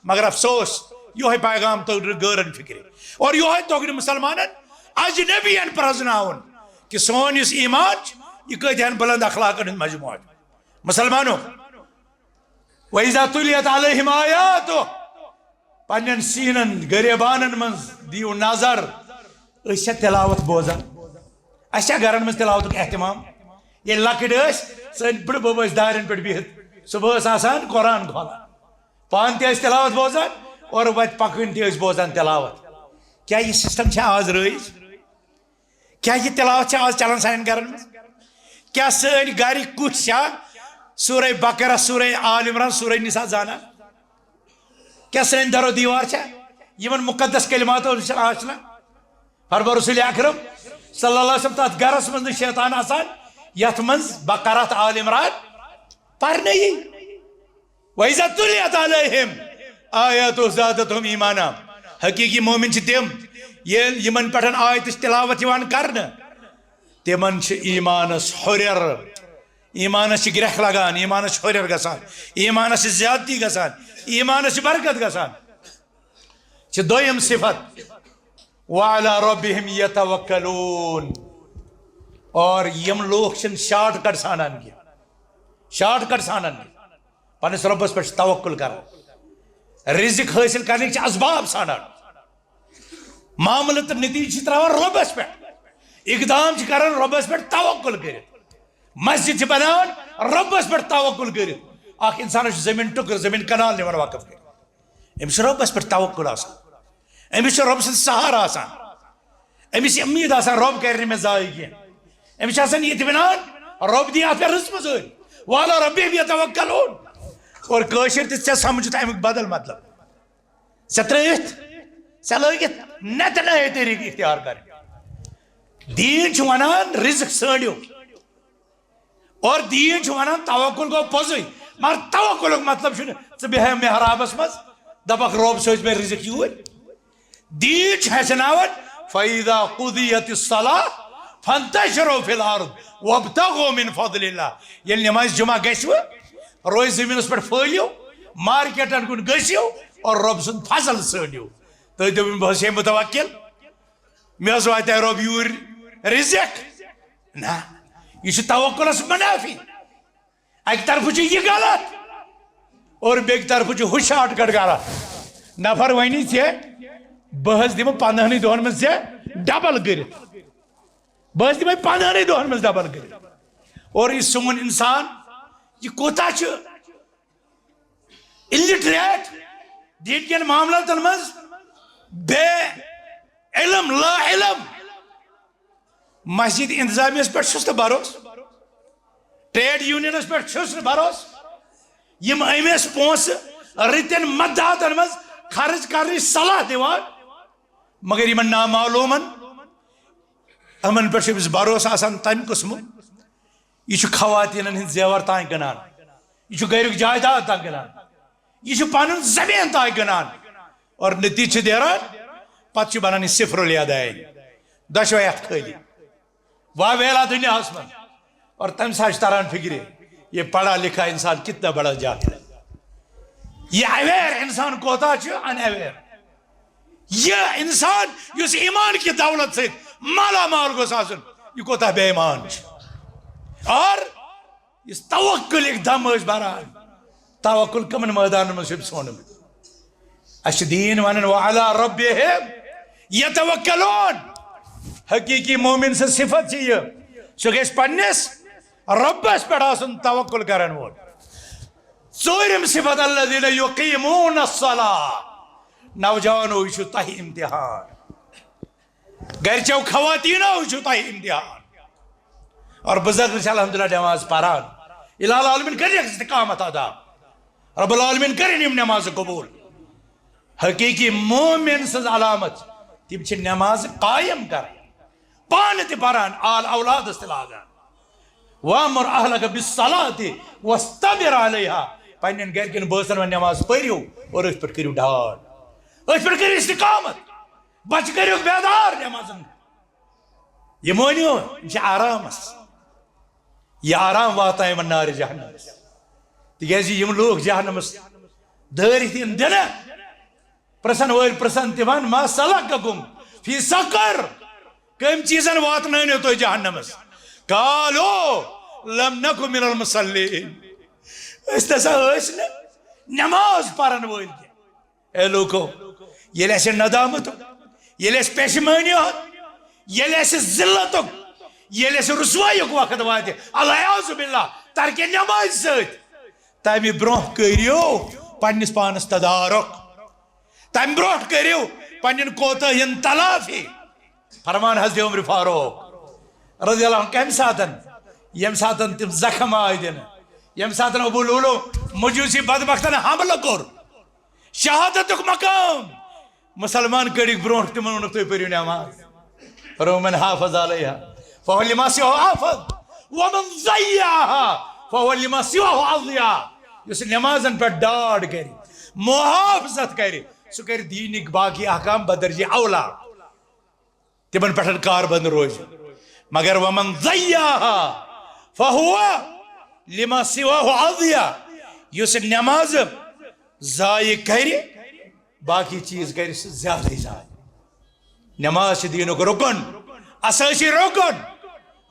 مگر افسوس یہ پیغام تو غیرن فکر اور یہ تو مسلمانن اجنبین پرزناون کہ سون اس ایمان یہ کتن بلند اخلاقن ہند مجموعہ مسلمانوں وَإِذَا تُلِيَتْ عَلَيْهِمْ آیاتو پنن سینن غریبانن من دیو نظر اسے تلاوت بوزان اسے گرن من تلاوت اہتمام یہ لکڑ سن بڑ بب دارن پہ بہت صبح آسان قرآن کھولان پان تہ تلاوت بوزان اور وت پکن تہ بوزان تلاوت کیا یہ سسٹم آز رائج کیا یہ تلاوت آز چلان سان گرن من کیا سن گھر کچھ سورہ بقرہ سورہ آل عمران سورہ نساء زانا کیا سن دیوار یمن مقدس کلمات آشنا فرما رسول اکرم صلی اللہ علیہ وسلم تات گرس من شیطان آسان یت من بقرات آل عمران پرنے وَإِذَا تُلِيَتْ عَلَيْهِمْ آیَاتُ زَادَتْهُمْ ایمانا حقیقی مومن چھ تم یمن پٹھن آیتش تلاوت یوان کرن تمن چھ ایمانس ہورر ایمانس چھ گرہ لگان ایمانس چھ ہورر گسان ایمانس چھ زیادتی گسان ایمانس چھ برکت گسان چھ دویم صفت وَعَلَى رَبِّهِمْ يَتَوَكَّلُونَ اور یم لوگ چھن شارٹ کٹ سانان کی شارٹ کٹ سانان کی پنس ربس پہ توکل کر رزق حاصل کرنے کے اسباب سانان معاملہ تو نتیجہ تراوان ربس پہ اقدام کران ربس پہ توکل کر مسجد بنان ربس پہ توکل کر اخ انسان زمین ٹکر زمین کنال نوان وقف کر امس ربس پہ توکل آسان امس رب سن سہارا آسان امس امید آسان رب کرنے میں ضائع کی امس آسان یہ اطمینان رب دی آپ رزق مزور والا ربی بھی توکلون اور کاشر تے سمجھتا امیک بدل مطلب سترت سلگت نت نئے طریق اختیار کر دین چھ ونان رزق سڑیو اور دین چھ ونان توکل گو پوزی مگر توکل مطلب چھ ژٕ بیہہ محرابس مز دپک رب سوز میں رزق یور دین چھ ہچناون فاذا قضیت الصلاۃ فانتشروا فی الارض وابتغوا من فضل اللہ یل نماز جمعہ گژھو روز زمینس پہ پھلیو مارکیٹن کن گژھو اور رب سن فضل ژھانڈو تھی دپو بہت متوکل مے وات رب یور رزق نا یہ توکلس منافی اکہ طرف یہ غلط اور بیک طرف ہو شارٹ کٹ غلط نفر ونی بہت دم 15 دہن من ڈبل کرت بہت دم 15 دہن من ڈبل کرت اور یہ سون انسان یہ کوتا الٹریٹ دین کن معاملاتن مز بے علم لا علم مسجد انتظامیس پہ چھس بھروس ٹریڈ یونینس پہ چھس بھروس یم امس پونس رتن مدہاتن مز خرچ کرنے صلاح دیوان مگر یمن نامعلومن امن پہ بھروس آسان تمہ قسم یہ خواتین ہند زیور تان گنان یہ گھرک جائیداد تان گنان یہ پن زمین تان گنان اور نتیجہ دیران پتہ بنان صفر الیدین دشوے اتھ خالی واہ ویلا دنیا من اور تم سا تران فکر یہ پڑھا لکھا انسان کتنا بڑا جاہل ہے یہ اویر انسان کوتا ان اویر یہ انسان اس ایمان کی دولت سے مالا مال گوس آسن یہ کوتا بے ایمان اور اس توکل ایک دم اس بران توکل کمن میدان میں سب سونم اشدین ونن وعلا ربهم یتوکلون حقیقی مومن سے صفت چاہیے سو گیس پنس ربس پر آسن توکل کرن وول ژوٗرِم صفت الذین یقیمون الصلاۃ نوجوانو یہ تہ امتحان گرچو خواتینو یہ تہ امتحان اور بزرگ الحمدللہ نماز پران الہ العالمین کر استقامت ادا رب العالمین کرن یم نماز قبول حقیقی مومن سز علامت تم چھ نماز قائم کر پان تہ پران آل اولاد لاگان وامر اہلک بالصلاۃ واصطبر علیہا پنن گرکن بٲژن ون نماز پٔرِو اور أتھۍ پٮ۪ٹھ کٔرِو ڈھار أتھۍ پٮ۪ٹھ کٔرِو استقامت بچہ کٔرِو بیدار نمازن یہ مٲنِو یہ چھِ آرامس یہ آرام واتان یمن نار جہنمس تکیازِ یم لوگ جہنمس دٲرِتھ یِن دِنہٕ پرژھن وٲلۍ پرژھن تِمن ما سلککم فی سقر کٔمۍ چیٖزن واتنٲونو تُہۍ جہنمس قالوا لم نکن من المصلین اس نسا ٲسۍ نہٕ نماز پرن وٲلۍ کینٛہہ اے لوکو ییٚلہِ اَسہِ ندامتُک ییٚلہِ اَسہِ پشمٲنی ییٚلہِ اَسہِ ذلتُک ییٚلہِ اَسہِ رسوایُک وقت واتہِ العیاذ باللہ ترکہِ نمازِ سۭتۍ تمہِ برونٛہہ کٔرِو پننس پانس تدارک تمہِ برونٛٹھ کٔرِو پننٮ۪ن کوتاہین تلافی فرمان حضرت عمر فاروق رضی اللہ عنہ کمہِ ساتن یم ساتن تم زخم آئی دن یم ساتن ابو لولو مجوسی بدبختن حملہ کور شہادتک مقام مسلمان کڑک برونٹ تمن ونک تُہۍ پٔرِو نماز ومن حافظ عليها فهو لما سواه حافظ ومن ضيعها فهو لما سواه اضيع. یس نمازن پہ ڈاڈ کر محافظت کر سہ کر دینک باقی احکام بدرجہ اولا تمن پہ کاربند روز. مگر ومن ضيعها فهو لما سواه اضيع. یس نماز ضائع کر باقی چیز کر زیادہ ضائع. نماز دینک رکن اساسی رکن.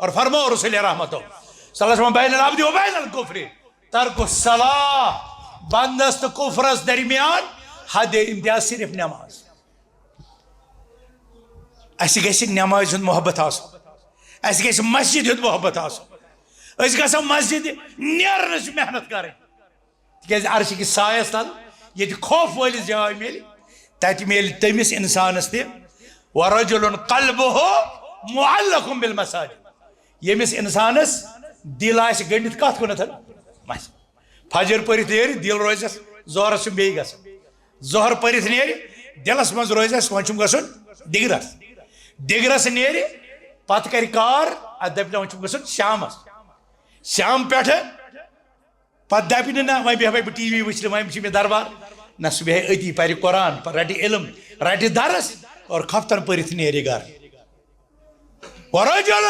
اور فرمو رسول رحمتو صلی اللہ علیہ وسلم بین العبد و بین الکفر ترک الصلاة. بندست کفرس درمیان حد امتیاز صرف نماز. اسی گیسی نماز ہند محبت آسو, اسی گیسی مسجد ہند محبت آسو, اسی گیسی مسجد نیرنس محنت کریں. تکیز عرش کی سایس تل یہ خوف والی جائے میلی تاتی میلی تمیس انسانس تے ورجل قلبه معلق بالمساجد. یمس انسانس دل آس گنڈت کت کنت فجر پرت نیری دل روزس زہرس بیٚیہِ گژھان, زہر پرت نیری دلس مز روزس وۄنۍ چھُم گژھُن دِگرس, دِگرس نیری پتہٕ کرِ کار اتھ دپہِ وۄنۍ چھُم گژھُن شامس, شام پٮ۪ٹھٕ پتہٕ دپہِ نہٕ نہ وۄنۍ بیٚہمے بہٕ ٹی وی وٕچھنہِ وۄنۍ چھِ مےٚ دربار نہ سُہ بیٚہہِ أتی پرِ قرآن رٹہِ علم رٹہِ درس اور کھفتن پرت نیرِ گھر. ورجل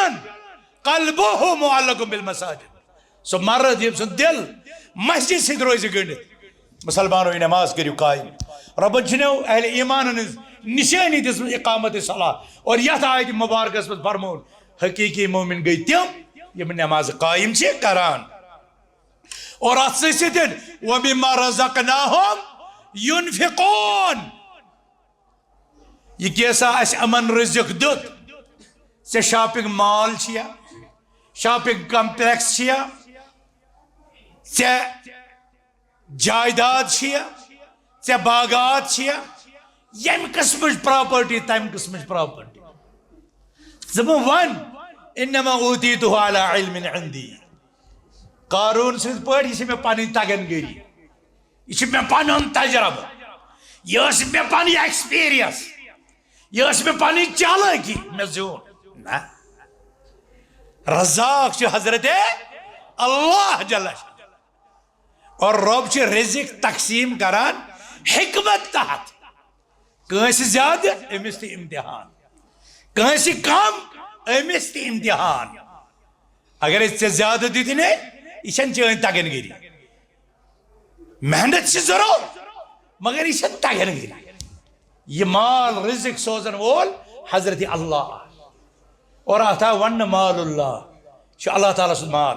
قلبه معلق بالمساجد. سو مرد یم سن دل مسجد ست روز گنڈت. مسلمانو نماز کریو قائم. ربن چھنو اہل ایمان نشانی دس اقامت صلاح اور یت آیت مبارکس مز فرمون حقیقی مومن گئی تم یم نماز قائم چھ کران. اور ات ستن ومما رزقناهم ينفقون. یہ کیسا اس امن رزق دت سے شاپنگ مال چھیا, شاپنگ کمپلیکس چھیا, سے جائیداد چھیا, سے باغات چھیا, یم قسمچ پراپرٹی تم قسمچ پراپرٹی. زبون ون انما اوتیتہ علی علم عندی. قارون سن پٲٹھۍ یہ چھِ مےٚ پنٕنۍ تگن گری, یہ چھِ مےٚ پنُن تجربہ, یہ ٲس مےٚ پنٕنۍ ایکسپیرینس, یہ ٲس مےٚ پنٕنۍ چالٲکی مےٚ زیوٗن. نہ رزاق چھ حضرت اللہ جل اور رب چھ رزق تقسیم کران حکمت تحت. کٲنٛسہِ زیادٕ أمِس تہِ امتحان, کٲنٛسہِ کم أمِس تہِ امتحان. اگر ژےٚ زیادٕ دِتھی نے یہ چھنہٕ چٲنۍ تگن گری, محنت چھِ ضروٗرت مگر یہ چھنہٕ تگن گری. یہ مال رزق سوزن وول حضرت اللہ اور آتا ون مال اللہ چھُ اللہ تعالیٰ سُنٛد مال.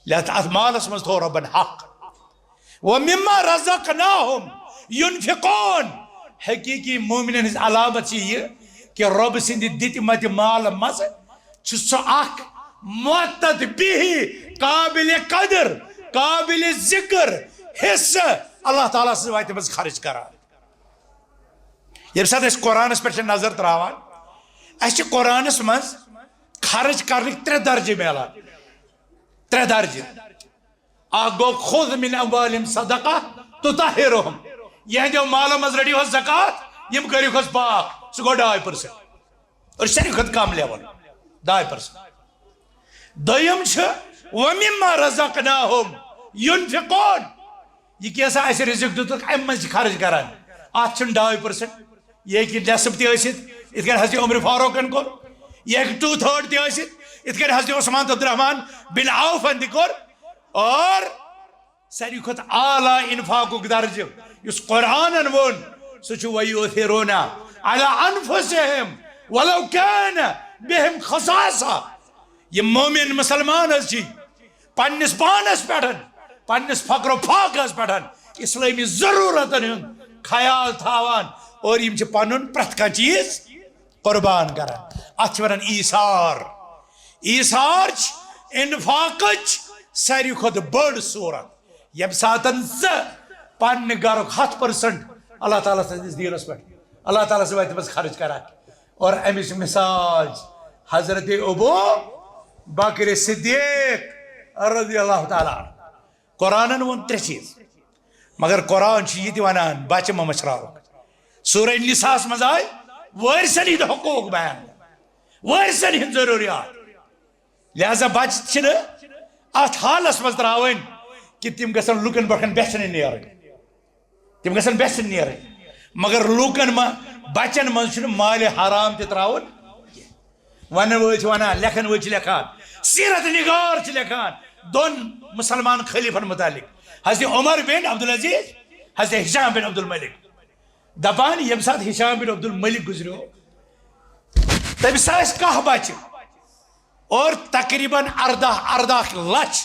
لہذا ات مالس مز تھو ربن حق. ومما رزقناهم ينفقون. حقیقی مومنن ہنز علامت چھ یہ کہ رب سند دتمت مال مز چھ سو اخ معتد به قابل قدر قابل ذکر حصہ اللہ تعالیٰ سٕنٛزِ وتہِ مز خرچ کران. ییٚمہِ ساتہٕ أسۍ قرآنس پٮ۪ٹھ چھِ نظر تراوان اس قرآنس مز خرچ کرنک 3 درجہ ملان. 3 درجہ. اکھ گو خذ من اموالہم صدقہ تطہرہم. یہندیو مالو مز رٹیو زکات یم کریوکھس پاک, سہ گو 2% اور ساروی کھۄتہٕ کم لیول 2%. دویم چھ ومما رزقناہم ينفقون. یہ کیسا اس رزق دتک ام مز خرچ کران. ات چھن 2%. یہ کہ نصف تہ ٲسِتھ ات کن حضرت عمر فاروقن کور, یہ 2/3 تہ ٲسِتھ ات کن حضرت عثمان عبد الرحمن بن عوفن تہ کور. اور ساروی کھۄتہٕ اعلی انفاقک درجہ یس قرآنن وون سہ چھ ویؤثرون علی انفسہم ولو کان بہم خصاصہ. یہ مومن مسلمان حظ چھ پننس پانس پٮ۪ٹھ پننس فقر و فاقس پٮ۪ٹھ اسلامی ضرورتن ہند خیال تھاوان اور یم چھ پنن پرٛٮ۪تھ کانٛہہ چیز قربان کران. ات ونان ایثار. ایثار انفاقچ ساروی کھۄتہٕ بٔڑ صورت. یم ساتن پنہ گرک 100% اللہ تعالیٰ سندس دینس پہ اللہ تعالیٰ سے وتہ خرچ کران. اور امچ مثال حضرت ابو بکر صدیق رضی اللہ تعالیٰ عنہ. قرآنن وون 3 چیز مگر قرآن یہ تہ ونان بچہ مہ مشراو. سورہ نساء مز آئی وارثن ہند حقوق بیان. وارثن ہند ضروریات لہذا بچہ ات حالس مز تراون کہ تم گھن لکن برکن بچن نیرن تم گھن بچن نیرن مگر لوکن بچن مز مال حرام تہ تراون ون ونان لکھن وول لکھان سیرت نگار لکھان دون مسلمان خلیفن متعلق حضرت عمر بن عبدالعزیز حضرت ہشام بن عبدالملک دپان یم سات ہشام بن عبدالملک گزریو تمس کاہ بچہ اور تقریباً 14 لچھ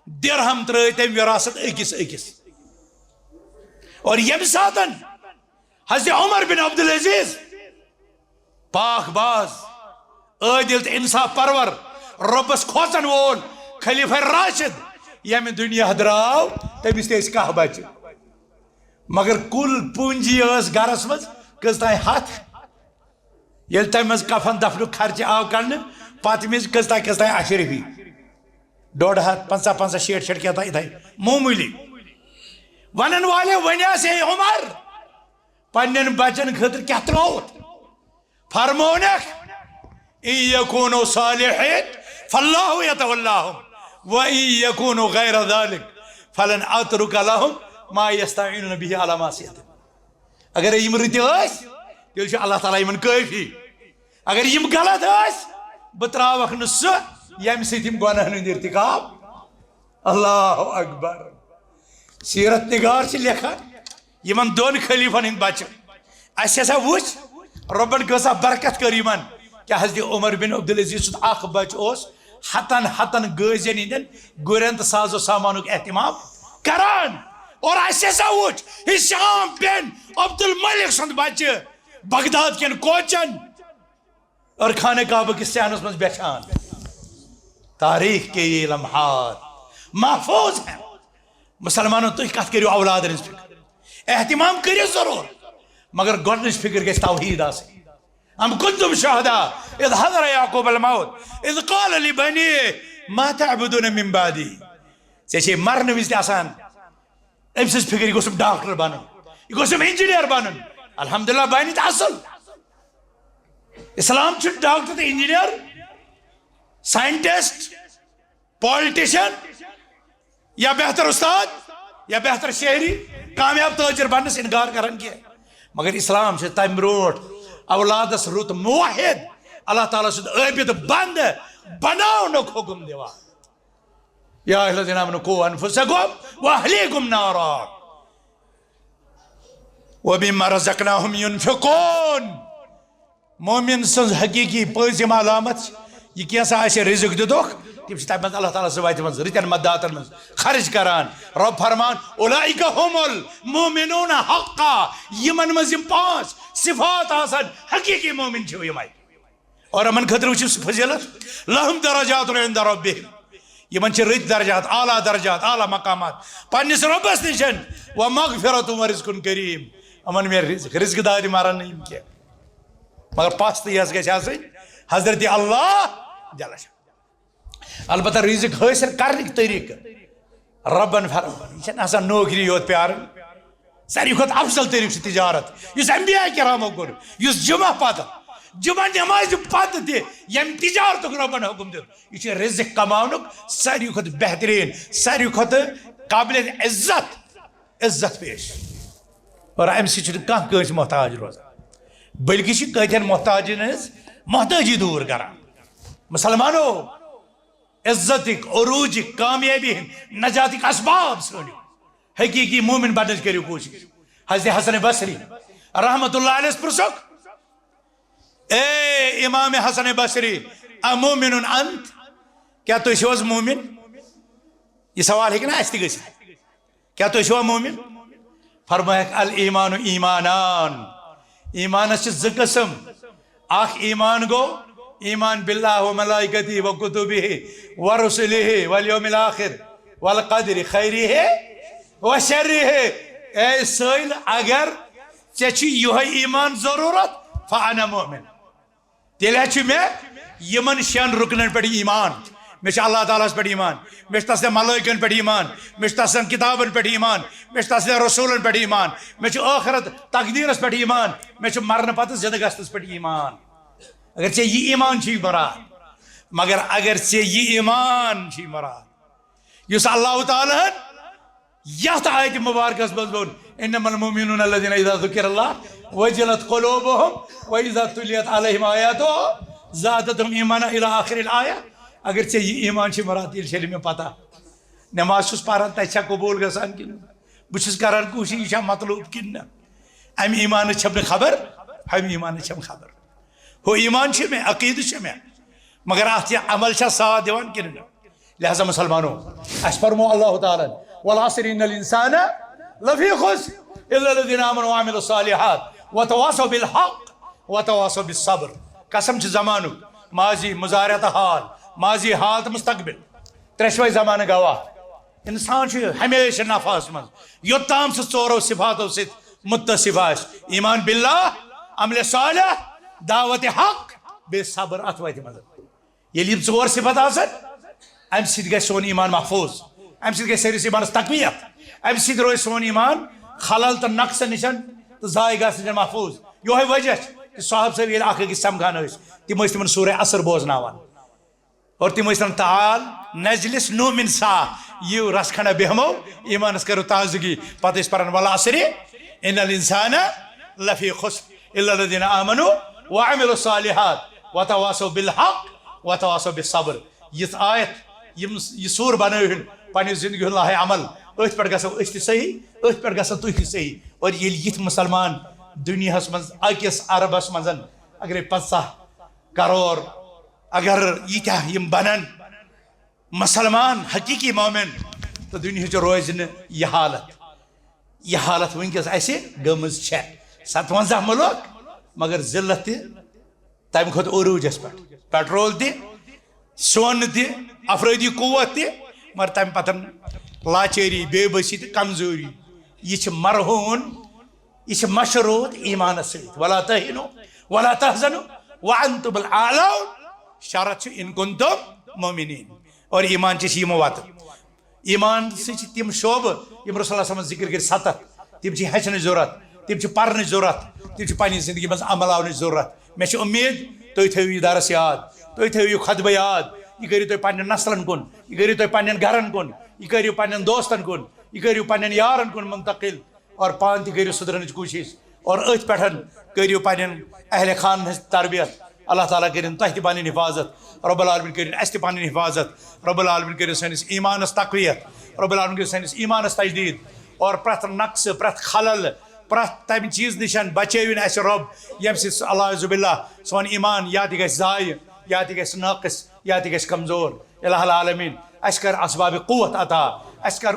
درہم ترٲے تم وراثت اکس اکس اور یم سات حضرت عمر بن عبدالعزیز پاک باز عادل تو انصاف پرور ربس کھوژن وول خلیفہ راشد یم دنیا دراو تمس تہ کاہ بچہ مگر کل پونجی گرس مز کس تائیں ہاتھ یل تم مز کفن دفن خرچہ آو کرنے پتہ مز کس تائیں اشرفی 1.5 50 60 کیا تھا معمولی ونن والے ونیاس اے عمر پنن بچن خاطر کیا تروت فرمونک ان یکونوا صالحین فاللہ یتولاہم وان یکونوا غیر ذلک فلن اترک لهم ما یستعینون به علی معصیت اگر یم رت تیل اللہ تعالیٰ یمن کافی اگر یم غلط بہ تراوکھ نہ سہ یم سۭتۍ یم گناہن ہُنٛد ارتکاب اللہ اکبر سیرت نگار چھ لکھان یمن دون خلیفن ہند بچہ اس ہسا وچ ربن کۭژاہ برکت کر یمن کیا حضرت عمر بن عبدالعزیز سُنٛد اکھ بچہ اوس ہتن غازین ہندین گرین تو ساز و سامانک اہتمام کران اور اس ہسا وچ ہشام بن عبدالملک سُنٛد بچہ بغداد کن کوچن اور خانہ کعبہ کس سیانس مز بیٹھان تاریخ کے یہ لمحات محفوظ ہیں مسلمانوں تھی کت کرو اولاد ہز فکر اہتمام کرو ضرور مگر گۄڈنِچ فکر گژھِ توحید آسٕنۍ ام كنتم شهداء اذ حضر يعقوب الموت اذ قال لبنيه ما تعبدون من بعدي ژےٚ مرن وز تہ آسان أمۍ سٕنٛز فکر یہِ گوٚژھُم ڈاکٹر بنُن یہِ گوٚژھُم انجینئر بنُن الحمدللہ بنہِ تہ اصل اسلام چھُ ڈاکٹر تہ انجینئر سائنٹسٹ پالٹیشن یا بہتر استاد یا بہتر شہری کامیاب تاجر بنس انکار کران کی مگر اسلام سے تم برونٹ اولادس رت موحد اللہ تعالیٰ سد عابد بند بناونک حکم دیوان یا اہل الذین آمنوا قوا انفسکم واہلیکم نارا ومما رزقناہم ينفقون مومن سن حقیقی پٔزِم علامت یہ کیسا آسہِ رزق دِتُکھ تم تمہ مز اللہ تعالیٰ وتہ مز رتن مداتن مز خرچ کران رب فرمان اولئک هم المؤمنون حقا یمن مز یم 5 صفات آسان حقیقی مومن چھو یمے اور امن خطر وچ فضیلت لهم درجات عند ربهم یمن چھ رت درجات اعلی درجات اعلی مقامات پنس ربس نشن ومغفرۃ ورزق کریم امن میں رزق دار مارن یم کی مگر پاس یس گژھِ آسٕنۍ حضرت اللہ جل شان البتہ رزق حاصل کرنک طریقہ ربن فرمان یہ آسان نوکری یوت پیار ساری کھت افضل طریقہ تجارت اس انبیاء کرامو کور اس جمعہ پتہ جمعہ نماز پتہ تہ یم تجارت ربن حکم دیت یہ رزق کماونک ساری کھت بہترین ساری کھت قابل عزت پیش اور ام سی کھانا کٲنٛسہِ محتاج روزان بلکہ کتن محتاجن محتاجی دور کران مسلمانوں عزتک عروجک کامیابی نجاتک اسباب ژھانڈو حقیقی مومن بننٕچ کٔرِو کوٗشش حضرت حسن بصری رحمت اللہ علیہ پرژھوکھ اے امام حسن بصری امومن انت کیا تُہۍ چھِو حظ مومن یہ سوال ہیٚکہِ نا اَسہِ تہِ گٔژھِتھ کیا تُہۍ چھِوا مومن فرمایکھ الایمان ایمانان ایمانس چھ زٕ قسم اکھ ایمان گو ایمان باللہ و ملائکتی و کتبہ و رسلہ والیوم الاخر والقدر خیرہ و شرہ اے سائل اگر ژےٚ چھی یہوے ایمان ضرورت فانا مومن تیٚلہِ چھُ مےٚ یمن 6 رکنن پٮ۪ٹھ ایمان مےٚ چھُ اللہ تعالیٰ پٮ۪ٹھ ایمان مےٚ چھُ تسلیم ملائکن پٮ۪ٹھ ایمان مےٚ چھُ تسلیم کتابن پٮ۪ٹھ ایمان مےٚ چھُ تسلیم رسولن پٮ۪ٹھ ایمان مےٚ چھُ ٲخرت تقدیرس پٮ۪ٹھ ایمان مےٚ چھُ مرنہٕ پتہٕ زندٕ گژھنس پٮ۪ٹھ ایمان اگر ژےٚ یہِ ایمان چھی مراد مگر اگر ژےٚ یہِ ایمان چھی مراد یُس اللہ تعالیٰ ہن یتھ آیتہِ مبارکس منٛز ووٚن انما المؤمنون الذين اذا ذكر الله وجلت قلوبهم واذا تليت عليهم آياته زادتهم ایمانا الى آخر الآية اگر ژےٚ یہِ ایمان چھی مراد تیٚلہِ چھےٚ مےٚ پتہ نماز چھُس پران تتہِ چھا قبوٗل گژھان کِنہٕ بہٕ چھُس کران کوٗشِش یہِ چھا مطلوب کِنہٕ نہ امہِ ایمانٕچ چھم نہٕ خبر ہمہِ ایمانٕچ چھم خبر ہُہ ایمان چھُ مےٚ عقیدٕ چھُ مےٚ مگر اتھ یہِ عمل چھا ساتھ دِوان کِنہٕ نہ لہذا مسلمانو اسہِ فرمو اللہ تعالیٰ والعصر ان الانسان لفی خسر الا الذين امنوا وعملوا الصالحات وتواصوا بالحق وتواصوا بالصبر قسم چھِ زمانُک ماضی مضارع تہٕ حال ماضی حال تہٕ مستقبل ترٛیشوے زمانہٕ گواہ انسان چھُ ہمیشہ نفعس منٛز یوٚتام سُہ ژورو صفاتو سۭتۍ متصف آسہِ ایمان باللہ عملِ صالح دعوت حق بیٚیہِ صبر اتھ وتہِ منٛز ییٚلہِ یِم ژور صفت آسن امہِ سۭتۍ گژھِ سون ایمان محفوظ امہِ سۭتۍ گژھِ سٲنِس ایمانس تقویت امہِ سۭتۍ روزِ سون ایمان خلل تہٕ نقصہٕ نِشن تہٕ ضایہِ گژھنہٕ نِشن محفوظ یہوے وجہ چھُ کہ صاحب صٲب ییٚلہِ اکھ أکِس سمکھان ٲسۍ تِم ٲسۍ تِمن سورہ عصر بوزناوان اور تِم ٲسۍ وَنان تعال نجلس نومن سا یِیِو رس کھنڈا بیہمو ایمانس کرو تازگی پتہٕ ٲسۍ پران والعصر ان الانسان لفی خسر الا الذين امنوا وعملوا الصالحات وتواصوا بالحق وتواصوا بالصبر یِژھ آیت یہِ سور بنٲوِن پننہِ زندگی ہُنٛد لاہے عمل أتھۍ پٮ۪ٹھ گژھو أسۍ تہِ صحیح أتھۍ پٮ۪ٹھ گژھن تُہۍ تہِ صحیح اور ییٚلہِ یِتھ مسلمان دُنیاہس منٛز أکِس اربس منٛز اگرے 50 کرور اگر ییٖتیاہ یِم بنن مسلمان حقیقی مومن تو دنیا روزِ نہٕ یہِ حالت ونکس اسہِ گٔمٕژ چھےٚ 57 مُلک مگر ذلت تہِ تمہِ کھۄتہٕ عروٗجس پٮ۪ٹھ پیٹرول تہِ سونہٕ تہِ افرٲدی قوت تہِ مگر تمہِ پتہٕ لاچٲری بے بسی تہٕ کمزوری یہِ چھِ مرہون یہِ چھِ مشروط ایمانس سۭتۍ ولا تہنوا ولا تحزنوا وانتم الاعلون شرط چھُ ان کنتم مؤمنین اور ایمان چھِ یِمو وتہٕ ایمان سۭتۍ چھِ تِم شعبہٕ یِم رسول اللہ صلی اللہ علیہ وسلم ذکر کٔرۍ 7 تِم چھِ ہیٚچھنٕچ ضروٗرت تِم چھِ پرنٕچ ضروٗرت تِم چھِ پننہِ زندگی منٛز عملاونٕچ ضروٗرت مےٚ چھِ اُمید تُہۍ تھٲیِو یہِ درس یاد تُہۍ تھٲیِو یہِ خطبہٕ یاد یہِ کٔرِو تُہۍ پننٮ۪ن نسلن کُن یہِ کٔرِو تُہۍ پننٮ۪ن گرن کُن یہِ کٔرِو پننٮ۪ن دوستن کُن یہِ کٔرِو پننٮ۪ن یارن کُن منتقل اور پانہٕ تہِ کٔرِو سُدھرنٕچ کوٗشش اور أتھۍ پٮ۪ٹھ کٔرِو پننٮ۪ن اہلِ خانن ہٕنٛز تربیت اللہ تعالیٰ کٔرِنۍ تۄہہِ تہِ پنٕنۍ حفاظت رب العالمین کٔرِنۍ اَسہِ تہِ پنٕنۍ حفاظت رب العالمین کٔرِو سٲنِس ایمانس تقویت رب العالمین کٔرِو سٲنِس ایمانس تجدیٖد اور پرٛٮ۪تھ نقصہٕ پرٛٮ۪تھ خلل پرٛٮ۪تھ تمہِ چیٖز نِش بچٲوِنۍ اَسہِ رۄب ییٚمہِ سۭتۍ اللہ عزب اللہ سون ایمان یا تہِ گژھِ ضایہِ یا تہِ گژھِ ناقص یا تہِ گژھِ کمزور الہ العالمین اَسہِ کر اسبابِ قوت عطا اَسہِ کر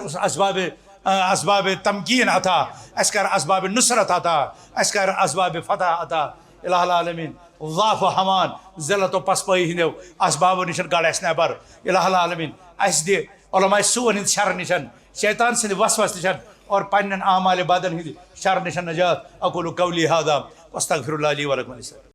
اسبابِ تمکیٖن عطا اَسہِ کر اسبابِ نصرت عطا اَسہِ کر اسبابِ فتح عطا الہ العالمین ضعف و حمان ذلت و پسپٲیی ہٕنٛدیو اسبابو نِش کڑ اَسہِ نٮ۪بر الہ العالمین اَسہِ دِ علماء سوٗن ہٕنٛدِ شرٕ نِش شیطان سٕنٛدِ وسوس نِش اور پننٮ۪ن اعمالِ بدن ہٕنٛدِ شرٕ نِش نجات اقول قولی ہذا واستغفر اللہ لی ولکم